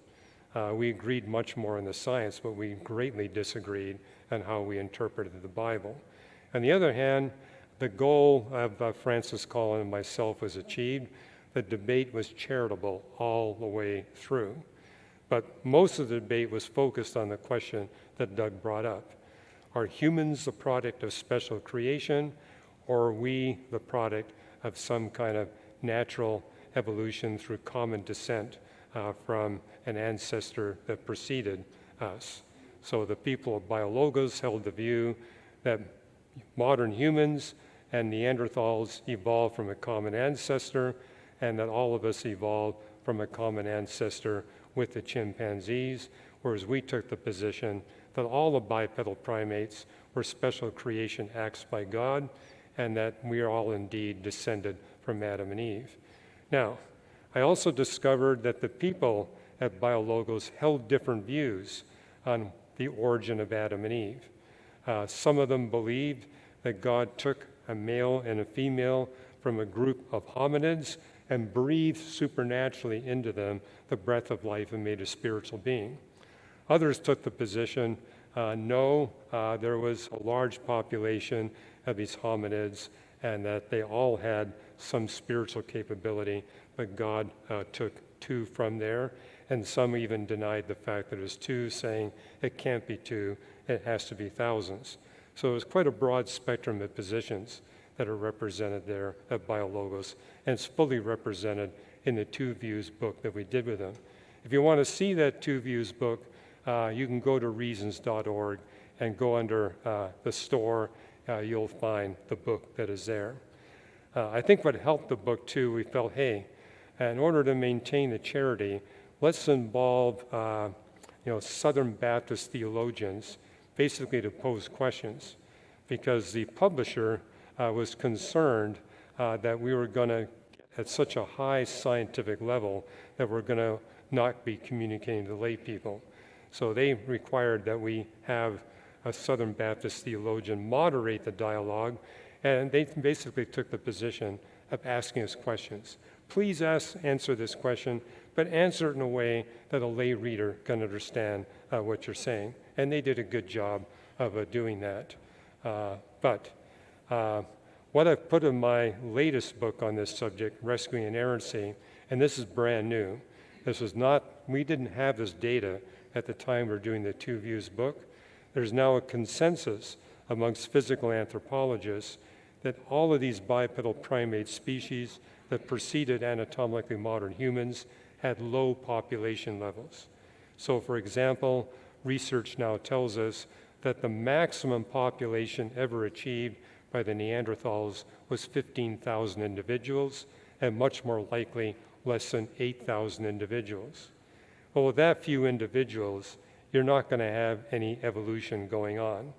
B: We agreed much more on the science, but we greatly disagreed on how we interpreted the Bible. On the other hand, the goal of Francis Collins and myself was achieved. The debate was charitable all the way through. But most of the debate was focused on the question that Doug brought up. Are humans the product of special creation, or are we the product of some kind of natural evolution through common descent from an ancestor that preceded us? So the people of BioLogos held the view that modern humans and Neanderthals evolved from a common ancestor, and that all of us evolved from a common ancestor with the chimpanzees, whereas we took the position that all the bipedal primates were special creation acts by God, and that we are all indeed descended from Adam and Eve. Now, I also discovered that the people at BioLogos held different views on the origin of Adam and Eve. Some of them believed that God took a male and a female from a group of hominids and breathed supernaturally into them the breath of life and made a spiritual being. Others took the position, no, there was a large population of these hominids and that they all had some spiritual capability, but God took two from there. And some even denied the fact that it was two, saying it can't be two, it has to be thousands. So it was quite a broad spectrum of positions that are represented there at BioLogos, and it's fully represented in the Two Views book that we did with them. If you want to see that Two Views book, you can go to reasons.org and go under the store. You'll find the book that is there. I think what helped the book too, we felt, hey, in order to maintain the charity, let's involve Southern Baptist theologians basically to pose questions, because the publisher was concerned that we were going to, at such a high scientific level, that we're going to not be communicating to lay people. So they required that we have a Southern Baptist theologian moderate the dialogue, and they basically took the position of asking us questions. Please answer this question, but answer it in a way that a lay reader can understand what you're saying. And they did a good job of doing that. But what I've put in my latest book on this subject, Rescuing Inerrancy, and this is brand new. This was not, we didn't have this data at the time we were doing the Two Views book. There's now a consensus amongst physical anthropologists that all of these bipedal primate species that preceded anatomically modern humans had low population levels. So for example, research now tells us that the maximum population ever achieved by the Neanderthals was 15,000 individuals, and much more likely less than 8,000 individuals. Well, with that few individuals, you're not going to have any evolution going on.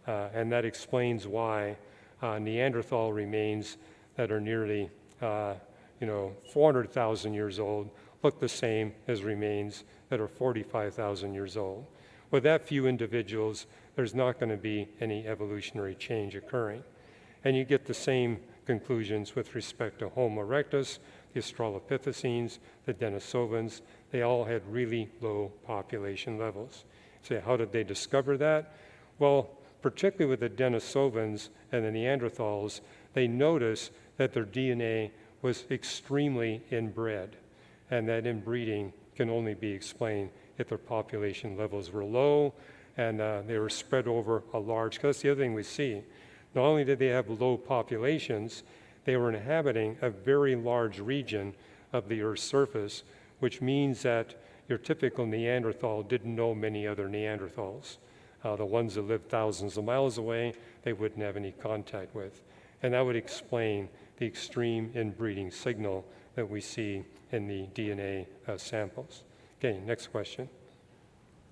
B: And that explains why Neanderthal remains that are nearly 400,000 years old look the same as remains that are 45,000 years old. With that few individuals, there's not going to be any evolutionary change occurring. And you get the same conclusions with respect to Homo erectus, the Australopithecines, the Denisovans. They all had really low population levels. So how did they discover that? Well, particularly with the Denisovans and the Neanderthals, they noticed that their DNA was extremely inbred, and that inbreeding can only be explained if their population levels were low and they were spread over a large, because that's the other thing we see. Not only did they have low populations, they were inhabiting a very large region of the Earth's surface, which means that your typical Neanderthal didn't know many other Neanderthals. The ones that lived thousands of miles away, they wouldn't have any contact with. And that would explain the extreme inbreeding signal that we see in the DNA samples. Okay, next question.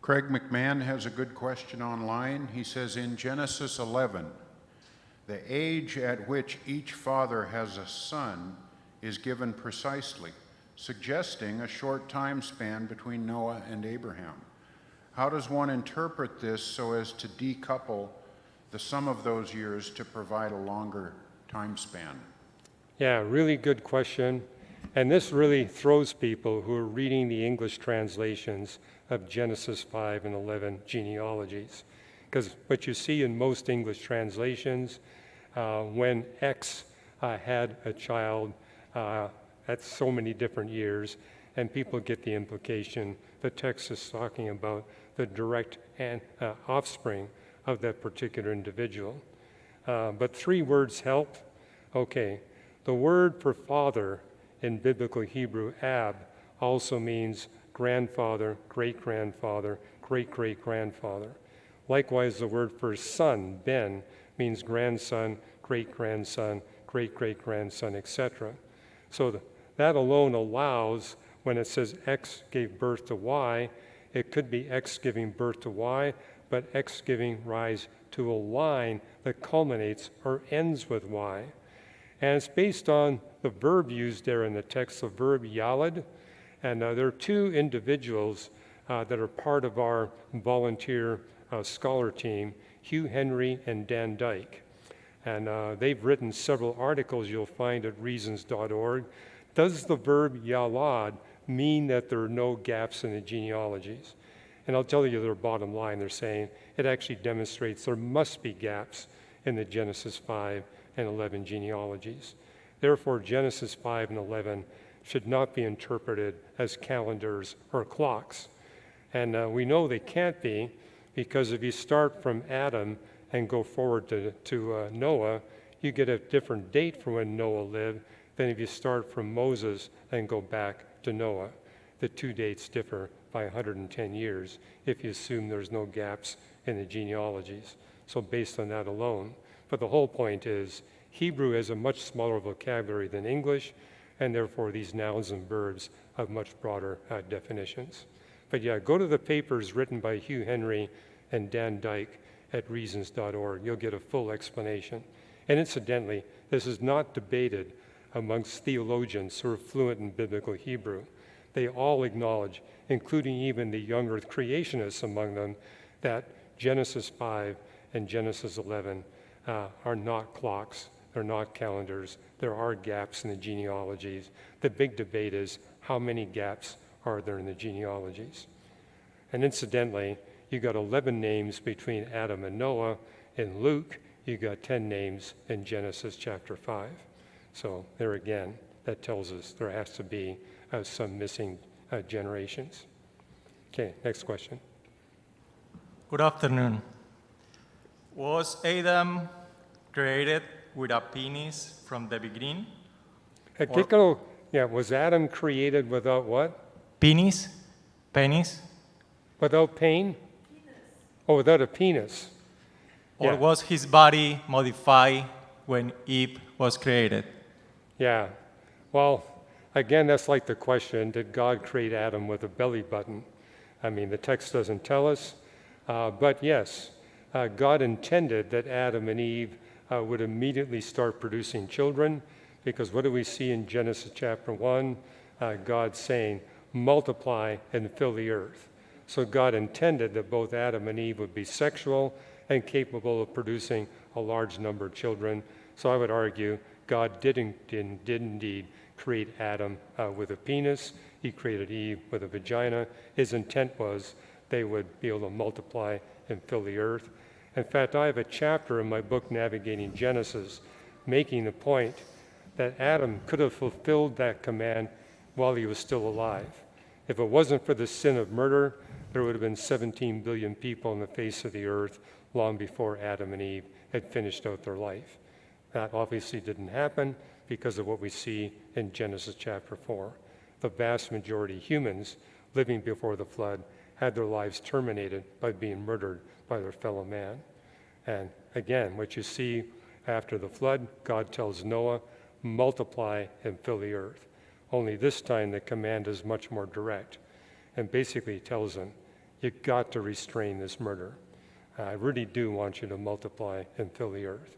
A: Craig McMahon has a good question online. He says, in Genesis 11, the age at which each father has a son is given precisely, suggesting a short time span between Noah and Abraham. How does one interpret this so as to decouple the sum of those years to provide a longer time span?
B: Yeah, really good question. And this really throws people who are reading the English translations of Genesis 5 and 11 genealogies. Because what you see in most English translations, when X had a child at so many different years, and people get the implication the text is talking about the direct offspring of that particular individual. But three words help. Okay, the word for father in biblical Hebrew, ab, also means grandfather, great-grandfather, great-great-grandfather. Likewise, the word for son, ben, means grandson, great-grandson, great-great-grandson, etc. So that alone allows, when it says X gave birth to Y, it could be X giving birth to Y, but X giving rise to a line that culminates or ends with Y. And it's based on the verb used there in the text, the verb yalad. And there are two individuals that are part of our volunteer scholar team, Hugh Henry and Dan Dyke. And they've written several articles you'll find at reasons.org. Does the verb yalad mean that there are no gaps in the genealogies? And I'll tell you their bottom line. They're saying it actually demonstrates there must be gaps in the Genesis 5 and 11 genealogies. Therefore, Genesis 5 and 11 should not be interpreted as calendars or clocks. And we know they can't be, because if you start from Adam and go forward to Noah, you get a different date for when Noah lived than if you start from Moses and go back to Noah. The two dates differ by 110 years if you assume there's no gaps in the genealogies. So based on that alone. But the whole point is Hebrew has a much smaller vocabulary than English, and therefore these nouns and verbs have much broader definitions. But yeah, go to the papers written by Hugh Henry and Dan Dyke at reasons.org. You'll get a full explanation. And incidentally, this is not debated amongst theologians who are fluent in biblical Hebrew. They all acknowledge, including even the young earth creationists among them, that Genesis 5 and Genesis 11 are not clocks, they're not calendars, there are gaps in the genealogies. The big debate is how many gaps are there in the genealogies? And incidentally, you got 11 names between Adam and Noah. In Luke, you got 10 names in Genesis chapter 5. So there again, that tells us there has to be some missing generations. Okay, next question.
D: Good afternoon. Was Adam created with a penis from the beginning?
B: Was Adam created without what?
D: Penis? Penis?
B: Without pain? Penis. Oh, without a penis.
D: Or
B: Yeah.
D: was his body modified when Eve was created?
B: Yeah. Well, again, that's like the question, did God create Adam with a belly button? I mean, the text doesn't tell us. But yes, God intended that Adam and Eve would immediately start producing children, because what do we see in Genesis chapter 1? God saying, multiply and fill the earth. So God intended that both Adam and Eve would be sexual and capable of producing a large number of children. So I would argue God did indeed create Adam with a penis. He created Eve with a vagina. His intent was they would be able to multiply and fill the earth. In fact, I have a chapter in my book, Navigating Genesis, making the point that Adam could have fulfilled that command while he was still alive. If it wasn't for the sin of murder, there would have been 17 billion people on the face of the earth long before Adam and Eve had finished out their life. That obviously didn't happen because of what we see in Genesis chapter 4. The vast majority of humans living before the flood had their lives terminated by being murdered by their fellow man. And again, what you see after the flood, God tells Noah, multiply and fill the earth. Only this time the command is much more direct and basically tells him, you've got to restrain this murder. I really do want you to multiply and fill the earth.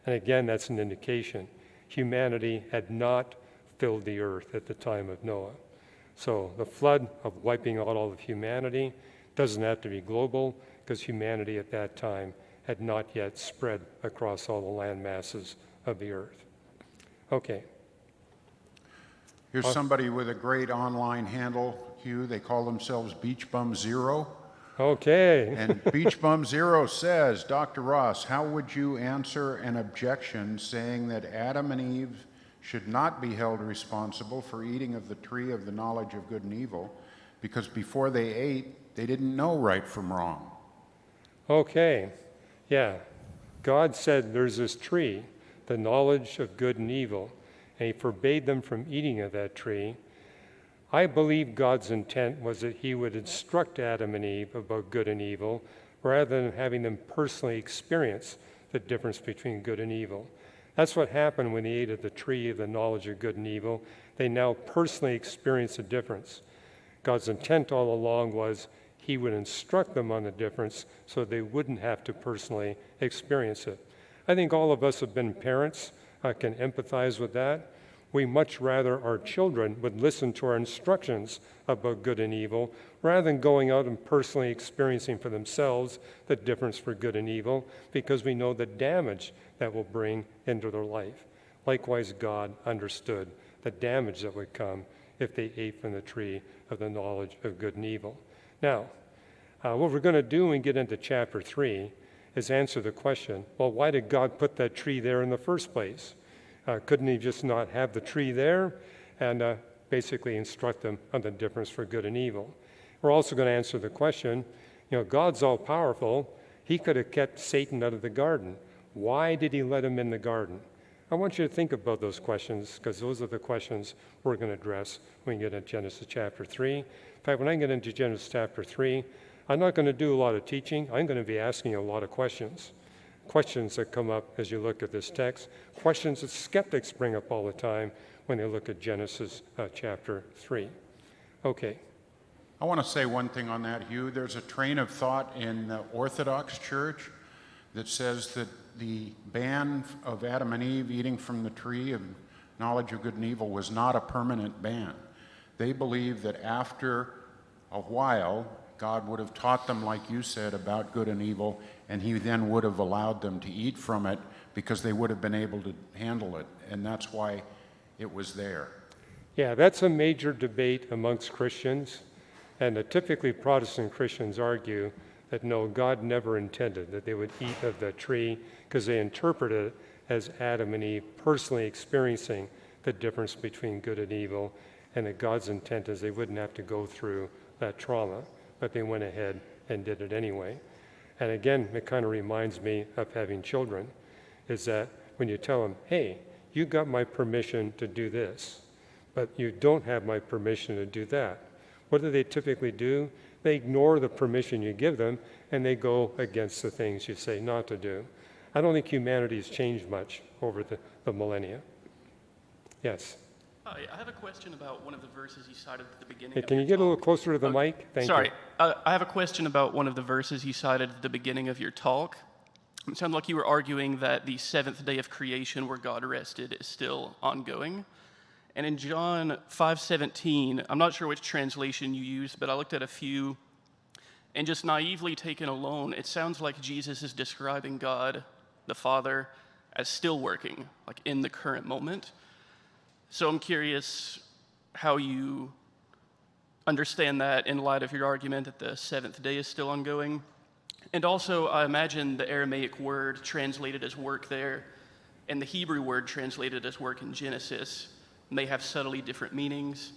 B: And again, that's an indication. Humanity had not filled the earth at the time of Noah. So the flood of wiping out all of humanity doesn't have to be global because humanity at that time had not yet spread across all the land masses of the earth. Okay.
A: Here's somebody with a great online handle, Hugh. They call themselves Beach Bum Zero.
B: Okay.
A: And Beach Bum Zero says, Dr. Ross, how would you answer an objection saying that Adam and Eve should not be held responsible for eating of the tree of the knowledge of good and evil because before they ate, they didn't know right from wrong?
B: Okay. Yeah. God said there's this tree, the knowledge of good and evil, and he forbade them from eating of that tree. I believe God's intent was that he would instruct Adam and Eve about good and evil rather than having them personally experience the difference between good and evil. That's what happened when they ate of the tree of the knowledge of good and evil. They now personally experience the difference. God's intent all along was he would instruct them on the difference so they wouldn't have to personally experience it. I think all of us have been parents, can empathize with that. We much rather our children would listen to our instructions about good and evil rather than going out and personally experiencing for themselves the difference for good and evil because we know the damage that will bring into their life. Likewise, God understood the damage that would come if they ate from the tree of the knowledge of good and evil. Now, what we're going to do when we get into chapter 3 is answer the question, well, why did God put that tree there in the first place? Couldn't he just not have the tree there and basically instruct them on the difference for good and evil? We're also going to answer the question, God's all powerful. He could have kept Satan out of the garden. Why did he let him in the garden? I want you to think about those questions because those are the questions we're going to address when we get into Genesis chapter 3. In fact, when I get into Genesis chapter 3, I'm not going to do a lot of teaching. I'm going to be asking a lot of questions. Questions that come up as you look at this text, questions that skeptics bring up all the time when they look at Genesis chapter 3. Okay.
A: I want to say one thing on that, Hugh. There's a train of thought in the Orthodox Church that says that the ban of Adam and Eve eating from the tree of knowledge of good and evil was not a permanent ban. They believe that after a while, God would have taught them, like you said, about good and evil, and he then would have allowed them to eat from it because they would have been able to handle it, and that's why it was there.
B: Yeah, that's a major debate amongst Christians, and typically Protestant Christians argue that no, God never intended that they would eat of the tree because they interpret it as Adam and Eve personally experiencing the difference between good and evil, and that God's intent is they wouldn't have to go through that trauma, but they went ahead and did it anyway. And again, it kind of reminds me of having children, is that when you tell them, hey, you got my permission to do this, but you don't have my permission to do that. What do they typically do? They ignore the permission you give them, and they go against the things you say not to do. I don't think humanity has changed much over the millennia. Yes?
E: Hi, I have a question about one of the verses you cited at the beginning.
B: Hey, can you get a little closer to the mic? Thank
E: Sorry,
B: you.
E: I have a question about one of the verses you cited at the beginning of your talk. It sounded like you were arguing that the seventh day of creation where God rested is still ongoing. And in John 5:17, I'm not sure which translation you used, but I looked at a few, and just naively taken alone, it sounds like Jesus is describing God, the Father, as still working, like in the current moment. So I'm curious how you understand that in light of your argument that the seventh day is still ongoing. And also, I imagine the Aramaic word translated as work there and the Hebrew word translated as work in Genesis may have subtly different meanings.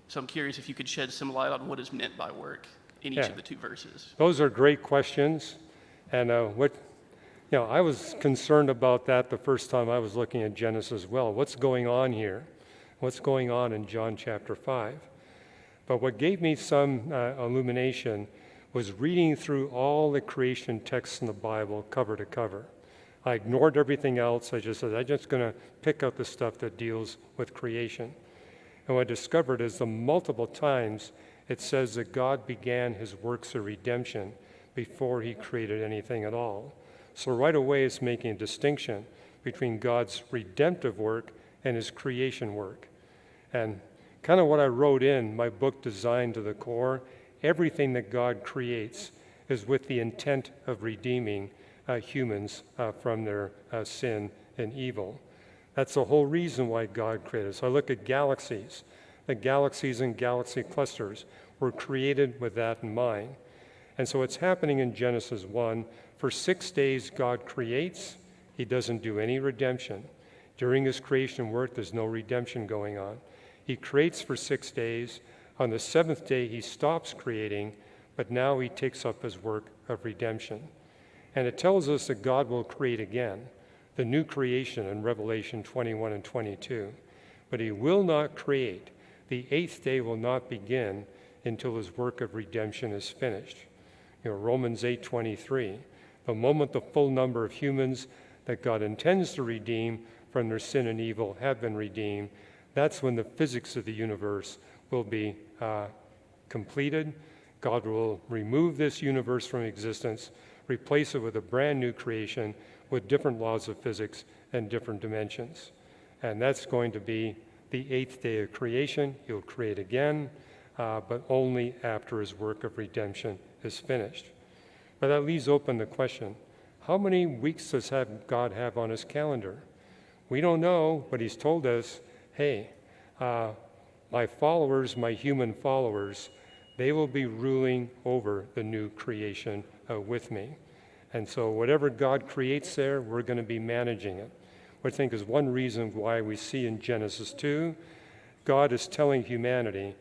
E: So I'm curious if you could shed some light on what is meant by work in each of the two verses.
B: Those are great questions. And I was concerned about that the first time I was looking at Genesis as well. What's going on here? What's going on in John chapter 5? But what gave me some illumination was reading through all the creation texts in the Bible cover to cover. I ignored everything else. I just said, I'm just going to pick out the stuff that deals with creation. And what I discovered is the multiple times it says that God began his works of redemption before he created anything at all. So right away it's making a distinction between God's redemptive work and his creation work. And kind of what I wrote in my book, Designed to the Core, everything that God creates is with the intent of redeeming humans from their sin and evil. That's the whole reason why God created. So I look at galaxies. The galaxies and galaxy clusters were created with that in mind. And so it's happening in Genesis 1. For 6 days, God creates. He doesn't do any redemption. During his creation work, there's no redemption going on. He creates for 6 days. On the seventh day, he stops creating, but now he takes up his work of redemption. And it tells us that God will create again, the new creation in Revelation 21 and 22. But he will not create. The eighth day will not begin until his work of redemption is finished. Romans 8:23, the moment the full number of humans that God intends to redeem from their sin and evil have been redeemed, that's when the physics of the universe will be completed. God will remove this universe from existence, replace it with a brand new creation with different laws of physics and different dimensions. And that's going to be the eighth day of creation. He'll create again, but only after his work of redemption is finished. But that leaves open the question, how many weeks does God have on his calendar? We don't know, but he's told us, hey, my followers, my human followers, they will be ruling over the new creation with me. And so whatever God creates there, we're going to be managing it. What I think is one reason why we see in Genesis 2, God is telling humanity,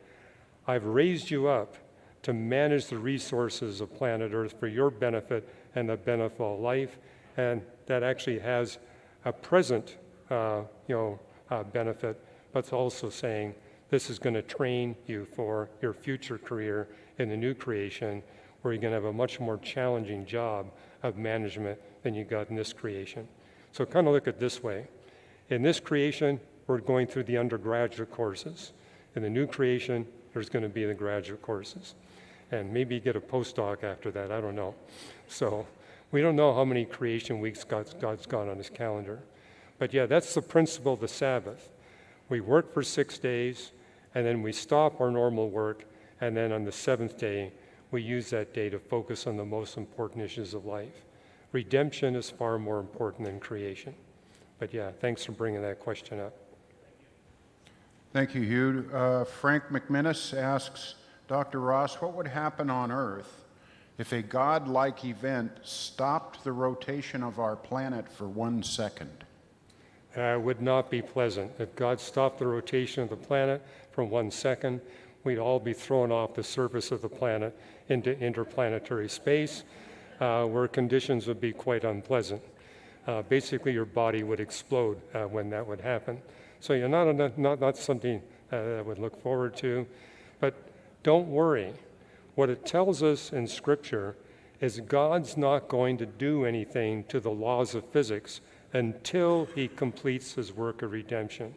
B: I've raised you up to manage the resources of planet Earth for your benefit and the benefit of all life, and that actually has a present benefit, but it's also saying this is going to train you for your future career in the new creation, where you're going to have a much more challenging job of management than you got in this creation. So kind of look at it this way. In this creation, we're going through the undergraduate courses. In the new creation, there's going to be the graduate courses. And maybe get a postdoc after that, I don't know. So we don't know how many creation weeks God's got on his calendar. But yeah, that's the principle of the Sabbath. We work for 6 days, and then we stop our normal work, and then on the seventh day, we use that day to focus on the most important issues of life. Redemption is far more important than creation. But yeah, thanks for bringing that question up.
A: Thank you, Hugh. Frank McMinnis asks, Dr. Ross, what would happen on Earth if a God-like event stopped the rotation of our planet for 1 second?
B: Would not be pleasant. If God stopped the rotation of the planet for 1 second, we'd all be thrown off the surface of the planet into interplanetary space, where conditions would be quite unpleasant. Basically, your body would explode when that would happen. So you're not something that I would look forward to. But don't worry. What it tells us in Scripture is God's not going to do anything to the laws of physics until he completes his work of redemption.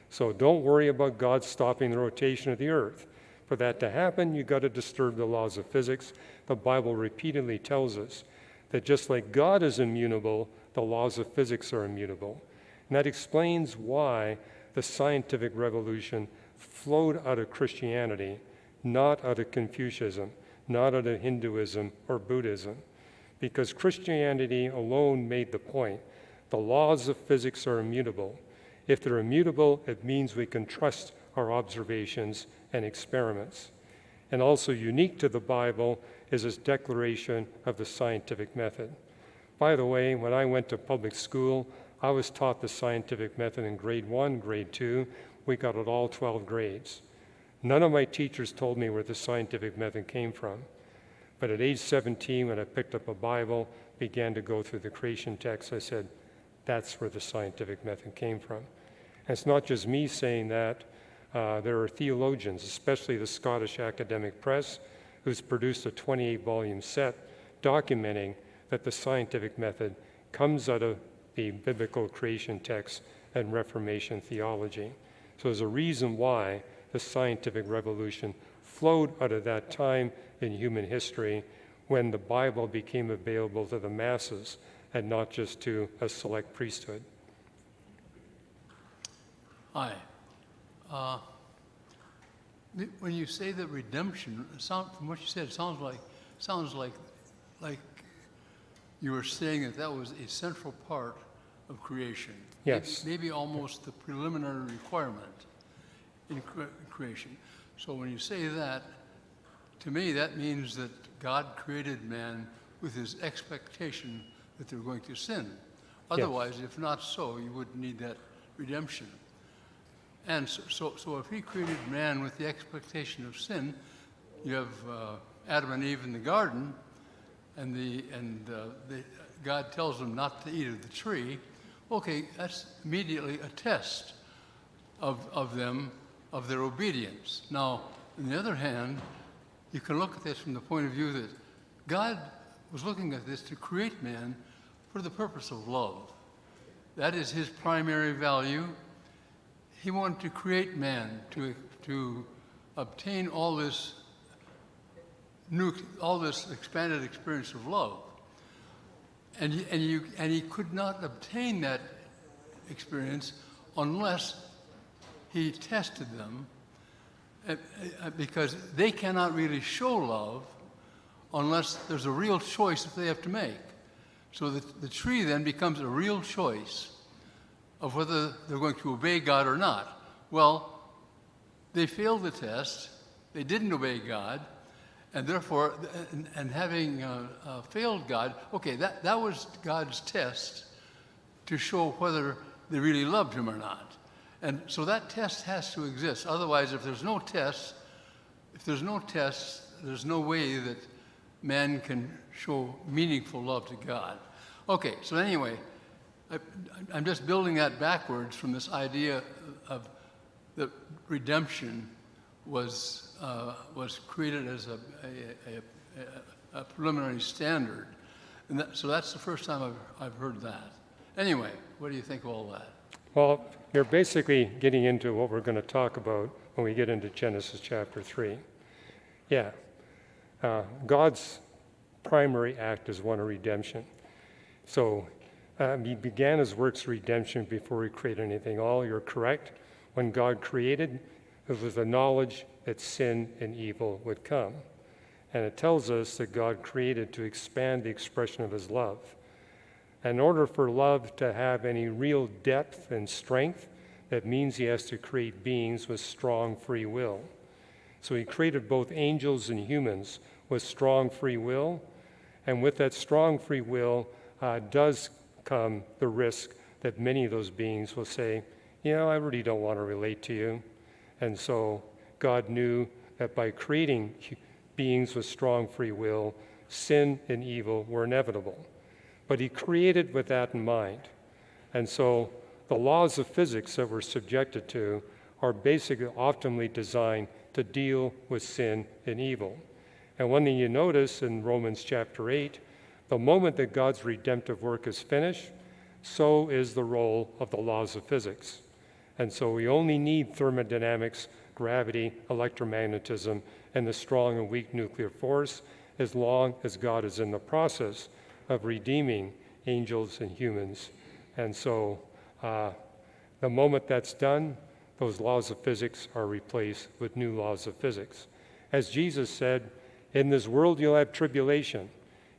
B: So don't worry about God stopping the rotation of the earth. For that to happen, you've got to disturb the laws of physics. The Bible repeatedly tells us that just like God is immutable, the laws of physics are immutable. And that explains why the scientific revolution flowed out of Christianity, not out of Confucianism, not out of Hinduism or Buddhism. Because Christianity alone made the point The laws of physics are immutable. If they're immutable, it means we can trust our observations and experiments. And also unique to the Bible is its declaration of the scientific method. By the way, when I went to public school, I was taught the scientific method in grade 1, grade 2. We got it all 12 grades. None of my teachers told me where the scientific method came from. But at age 17, when I picked up a Bible, began to go through the creation text, I said, that's where the scientific method came from. And it's not just me saying that. There are theologians, especially the Scottish Academic Press, who's produced a 28-volume set documenting that the scientific method comes out of the biblical creation text and Reformation theology. So there's a reason why the scientific revolution flowed out of that time in human history when the Bible became available to the masses and not just to a select priesthood.
F: Hi. When you say that redemption, from what you said, it sounds like you were saying that was a central part of creation.
B: Yes.
F: Maybe almost the preliminary requirement in creation. So when you say that, to me, that means that God created man with his expectation that they're going to sin. Otherwise, if not so, you wouldn't need that redemption. And so if he created man with the expectation of sin, you have Adam and Eve in the garden, and God tells them not to eat of the tree. Okay, that's immediately a test of their obedience. Now, on the other hand, you can look at this from the point of view that God was looking at this to create man for the purpose of love. That is his primary value. He wanted to create man to obtain all this expanded experience of love, and he could not obtain that experience unless he tested them, because they cannot really show love unless there's a real choice that they have to make. So the tree then becomes a real choice of whether they're going to obey God or not. Well, they failed the test, they didn't obey God, and therefore, and having failed God, okay, that was God's test to show whether they really loved him or not. And so that test has to exist. Otherwise, if there's no test, there's no way that man can show meaningful love to God. Okay, so anyway, I'm just building that backwards from this idea of that redemption was created as a preliminary standard, and so that's the first time I've heard that. Anyway, what do you think of all that?
B: Well, you're basically getting into what we're going to talk about when we get into Genesis chapter 3. Yeah, God's primary act is one of redemption. So he began his works of redemption before he created anything. All you're correct. When God created, it was the knowledge that sin and evil would come. And it tells us that God created to expand the expression of his love. In order for love to have any real depth and strength, that means he has to create beings with strong free will. So he created both angels and humans with strong free will. And with that strong free will does come the risk that many of those beings will say, I really don't want to relate to you. And so God knew that by creating beings with strong free will, sin and evil were inevitable. But he created with that in mind. And so the laws of physics that we're subjected to are basically optimally designed to deal with sin and evil. And one thing you notice in Romans chapter 8, the moment that God's redemptive work is finished, so is the role of the laws of physics. And so we only need thermodynamics, gravity, electromagnetism, and the strong and weak nuclear force as long as God is in the process of redeeming angels and humans. And so the moment that's done, those laws of physics are replaced with new laws of physics. As Jesus said, in this world you'll have tribulation.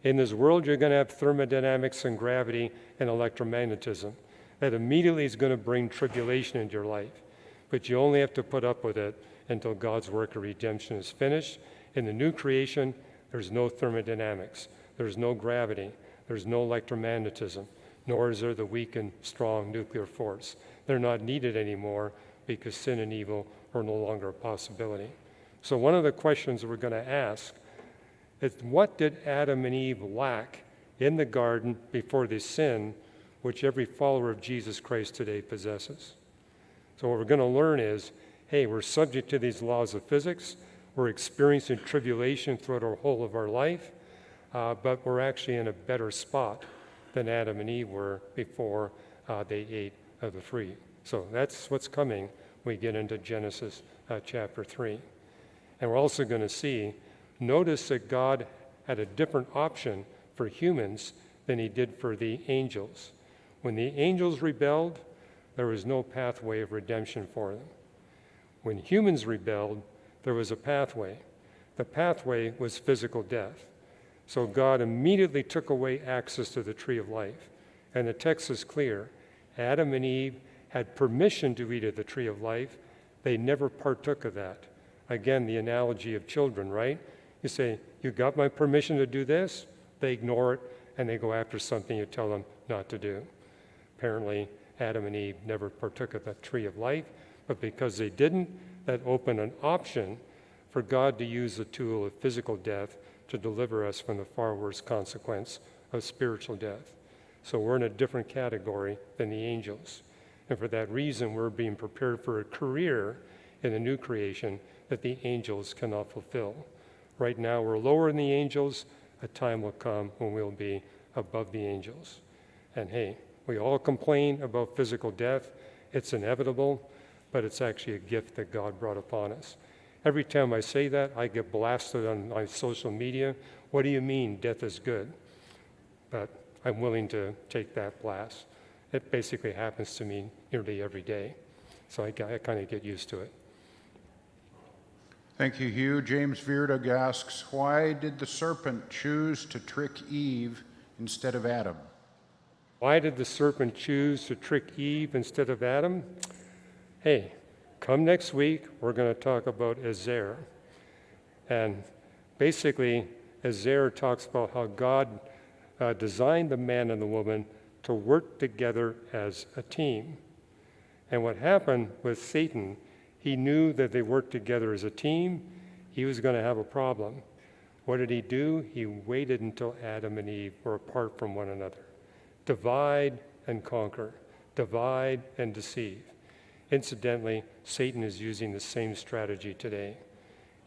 B: In this world, you're going to have thermodynamics and gravity and electromagnetism. That immediately is going to bring tribulation into your life. But you only have to put up with it until God's work of redemption is finished. In the new creation, there's no thermodynamics. There's no gravity. There's no electromagnetism, nor is there the weak and strong nuclear force. They're not needed anymore because sin and evil are no longer a possibility. So one of the questions we're going to ask is, what did Adam and Eve lack in the garden before they sinned, which every follower of Jesus Christ today possesses? So what we're going to learn is, hey, we're subject to these laws of physics. We're experiencing tribulation throughout our whole of our life, but we're actually in a better spot than Adam and Eve were before they ate of the fruit. So that's what's coming when we get into Genesis chapter 3. And we're also going to see, notice that God had a different option for humans than he did for the angels. When the angels rebelled, there was no pathway of redemption for them. When humans rebelled, there was a pathway. The pathway was physical death. So God immediately took away access to the tree of life. And the text is clear. Adam and Eve had permission to eat of the tree of life. They never partook of that. Again, the analogy of children, right? You say, you got my permission to do this? They ignore it, and they go after something you tell them not to do. Apparently, Adam and Eve never partook of that tree of life, but because they didn't, that opened an option for God to use the tool of physical death to deliver us from the far worse consequence of spiritual death. So we're in a different category than the angels. And for that reason, we're being prepared for a career in the new creation that the angels cannot fulfill. Right now, we're lower than the angels. A time will come when we'll be above the angels. And hey, we all complain about physical death. It's inevitable, but it's actually a gift that God brought upon us. Every time I say that, I get blasted on my social media. What do you mean death is good? But I'm willing to take that blast. It basically happens to me nearly every day. So I kind of get used to it.
A: Thank you, Hugh. James Vierdag asks, why did the serpent choose to trick Eve instead of Adam?
B: Why did the serpent choose to trick Eve instead of Adam? Hey, come next week, we're going to talk about Ezer. And basically, Ezer talks about how God designed the man and the woman to work together as a team. And what happened with Satan, he knew that they worked together as a team. He was going to have a problem. What did he do? He waited until Adam and Eve were apart from one another. Divide and conquer. Divide and deceive. Incidentally, Satan is using the same strategy today.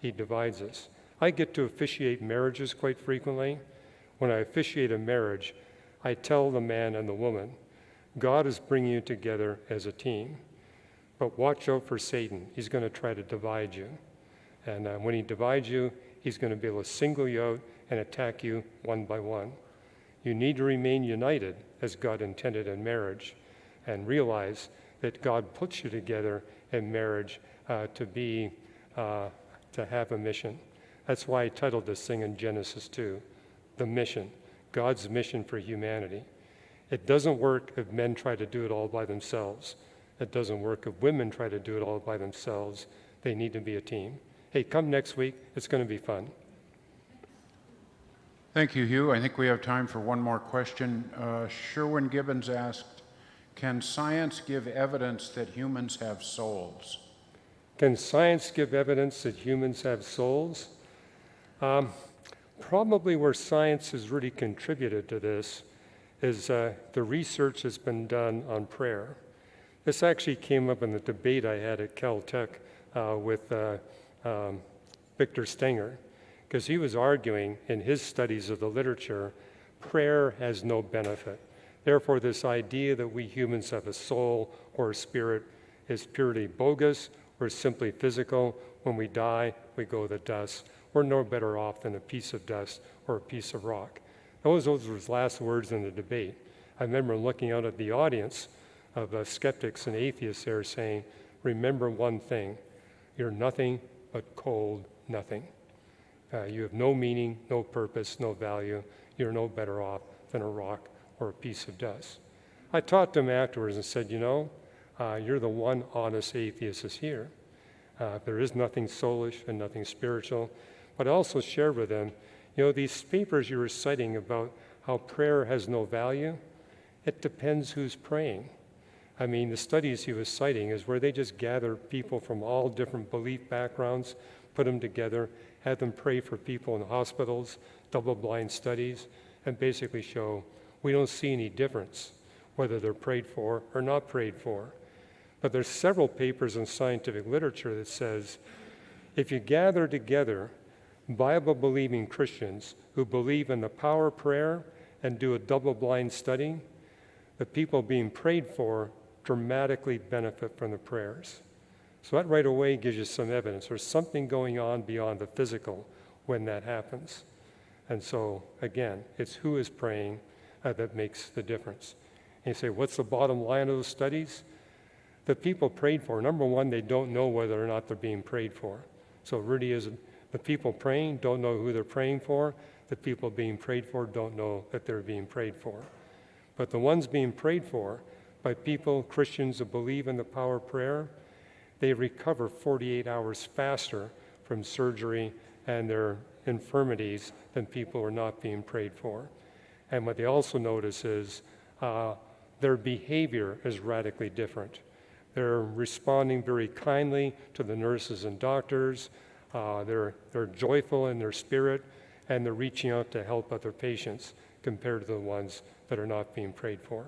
B: He divides us. I get to officiate marriages quite frequently. When I officiate a marriage, I tell the man and the woman, God is bringing you together as a team. But watch out for Satan. He's going to try to divide you. And when he divides you, he's going to be able to single you out and attack you one by one. You need to remain united as God intended in marriage and realize that God puts you together in marriage to have a mission. That's why I titled this thing in Genesis 2, The Mission, God's mission for humanity. It doesn't work if men try to do it all by themselves. It doesn't work if women try to do it all by themselves. They need to be a team. Hey, come next week. It's going to be fun.
A: Thank you, Hugh. I think we have time for one more question. Sherwin Gibbons asked, can science give evidence that humans have souls?
B: Can science give evidence that humans have souls? Probably where science has really contributed to this is the research that's been done on prayer. This actually came up in the debate I had at Caltech with Victor Stenger, because he was arguing in his studies of the literature, prayer has no benefit. Therefore, this idea that we humans have a soul or a spirit is purely bogus. We're simply physical. When we die, we go to the dust. We're no better off than a piece of dust or a piece of rock. Those were his last words in the debate. I remember looking out at the audience of skeptics and atheists there saying, remember one thing, you're nothing but cold nothing. You have no meaning, no purpose, no value. you're no better off than a rock or a piece of dust. I talked to him afterwards and said, you're the one honest atheist is here. There is nothing soulish and nothing spiritual. But I also shared with him, these papers you were citing about how prayer has no value, it depends who's praying. I mean, the studies he was citing is where they just gather people from all different belief backgrounds, put them together, had them pray for people in hospitals, double-blind studies, and basically show we don't see any difference whether they're prayed for or not prayed for. But there's several papers in scientific literature that says if you gather together Bible-believing Christians who believe in the power of prayer and do a double-blind study, the people being prayed for dramatically benefit from the prayers. So that right away gives you some evidence. There's something going on beyond the physical when that happens. And so, again, it's who is praying that makes the difference. And you say, what's the bottom line of those studies? The people prayed for, number one, they don't know whether or not they're being prayed for. So it really is the people praying don't know who they're praying for. The people being prayed for don't know that they're being prayed for. But the ones being prayed for by people, Christians who believe in the power of prayer, they recover 48 hours faster from surgery and their infirmities than people who are not being prayed for. And what they also notice is their behavior is radically different. They're responding very kindly to the nurses and doctors. They're joyful in their spirit, and they're reaching out to help other patients compared to the ones that are not being prayed for.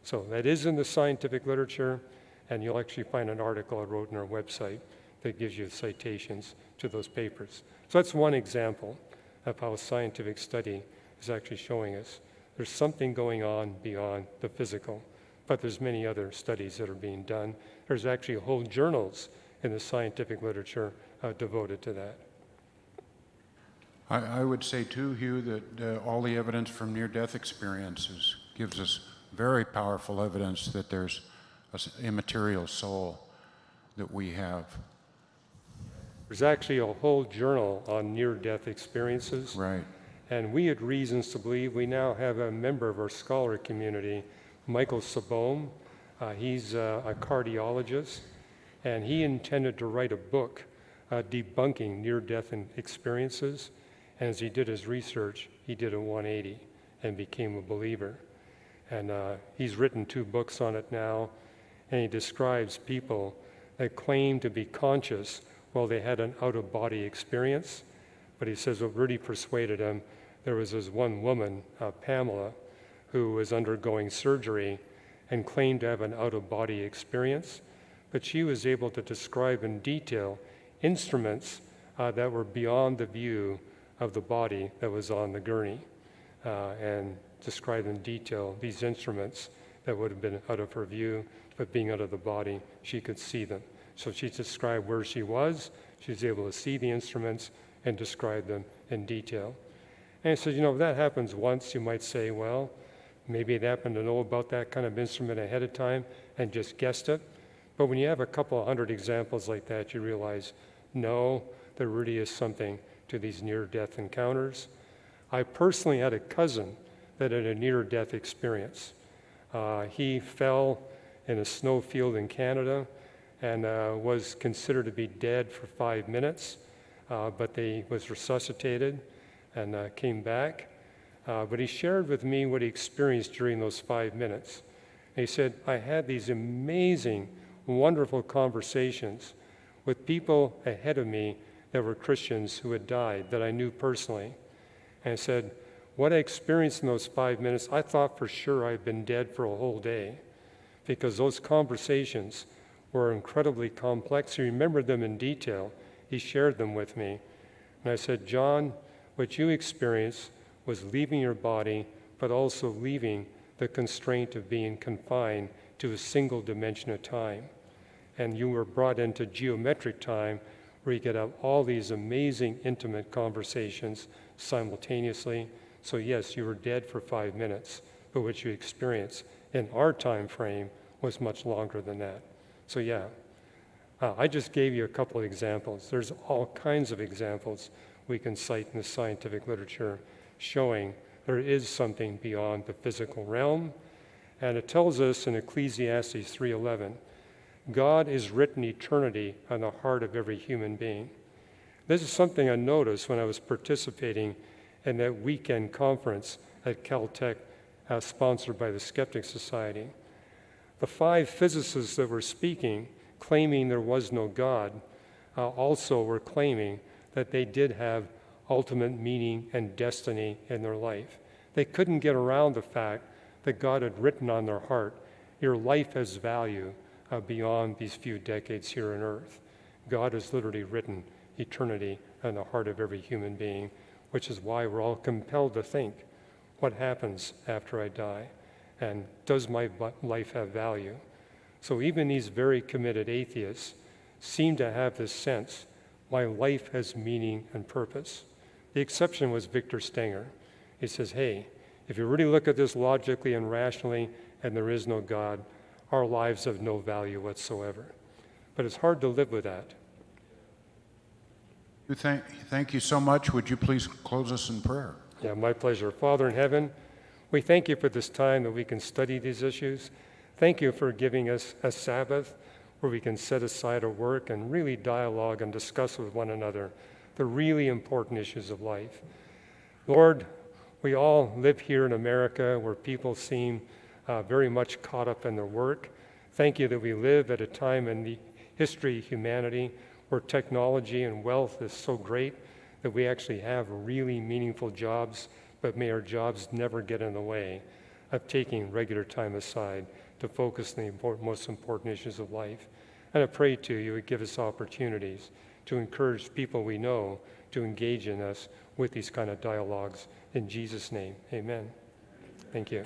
B: So that is in the scientific literature, and you'll actually find an article I wrote on our website that gives you citations to those papers. So that's one example of how a scientific study is actually showing us there's something going on beyond the physical. But there's many other studies that are being done. There's actually whole journals in the scientific literature devoted to that.
A: I would say too, Hugh, that all the evidence from near-death experiences gives us very powerful evidence that there's an immaterial soul that we have.
B: There's actually a whole journal on near-death experiences.
A: Right.
B: And we had reasons to believe. We now have a member of our scholar community, Michael Sabom. He's a cardiologist, and he intended to write a book debunking near-death experiences. And as he did his research, he did a 180 and became a believer. And he's written 2 books on it now, and he describes people that claim to be conscious while they had an out-of-body experience. But he says what really persuaded him, there was this one woman, Pamela, who was undergoing surgery and claimed to have an out-of-body experience, but she was able to describe in detail instruments that were beyond the view of the body that was on the gurney, and describe in detail these instruments that would have been out of her view, but being out of the body, she could see them. So she described where she was able to see the instruments and describe them in detail. And so, if that happens once, you might say, well, maybe it happened to know about that kind of instrument ahead of time and just guessed it. But when you have a couple of hundred examples like that, you realize, no, there really is something to these near-death encounters. I personally had a cousin that had a near-death experience. He fell in a snowfield in Canada and was considered to be dead for 5 minutes, but he was resuscitated and came back. But he shared with me what he experienced during those 5 minutes. And he said, I had these amazing, wonderful conversations with people ahead of me that were Christians who had died that I knew personally. And I said, what I experienced in those 5 minutes, I thought for sure I'd been dead for a whole day, because those conversations were incredibly complex. He remembered them in detail. He shared them with me. And I said, John, what you experienced was leaving your body, but also leaving the constraint of being confined to a single dimension of time. And you were brought into geometric time, where you could have all these amazing, intimate conversations simultaneously. So yes, you were dead for 5 minutes, but what you experienced in our time frame was much longer than that. So yeah, I just gave you a couple of examples. There's all kinds of examples we can cite in the scientific literature showing there is something beyond the physical realm. And it tells us in Ecclesiastes 3:11, God is written eternity on the heart of every human being. This is something I noticed when I was participating in that weekend conference at Caltech, sponsored by the Skeptic Society. The 5 physicists that were speaking, claiming there was no God, also were claiming that they did have ultimate meaning and destiny in their life. They couldn't get around the fact that God had written on their heart, your life has value beyond these few decades here on earth. God has literally written eternity on the heart of every human being, which is why we're all compelled to think, what happens after I die? And does my life have value? So even these very committed atheists seem to have this sense, my life has meaning and purpose. The exception was Victor Stenger. He says, hey, if you really look at this logically and rationally, and there is no God, our lives have no value whatsoever. But it's hard to live with that.
A: Thank you so much. Would you please close us in prayer?
B: Yeah, my pleasure. Father in heaven, we thank you for this time that we can study these issues. Thank you for giving us a Sabbath where we can set aside our work and really dialogue and discuss with one another the really important issues of life. Lord, we all live here in America where people seem very much caught up in their work. Thank you that we live at a time in the history of humanity where technology and wealth is so great that we actually have really meaningful jobs, but may our jobs never get in the way of taking regular time aside to focus on the most important issues of life. And I pray to you would give us opportunities to encourage people we know to engage in us with these kind of dialogues. In Jesus' name, amen. Thank you.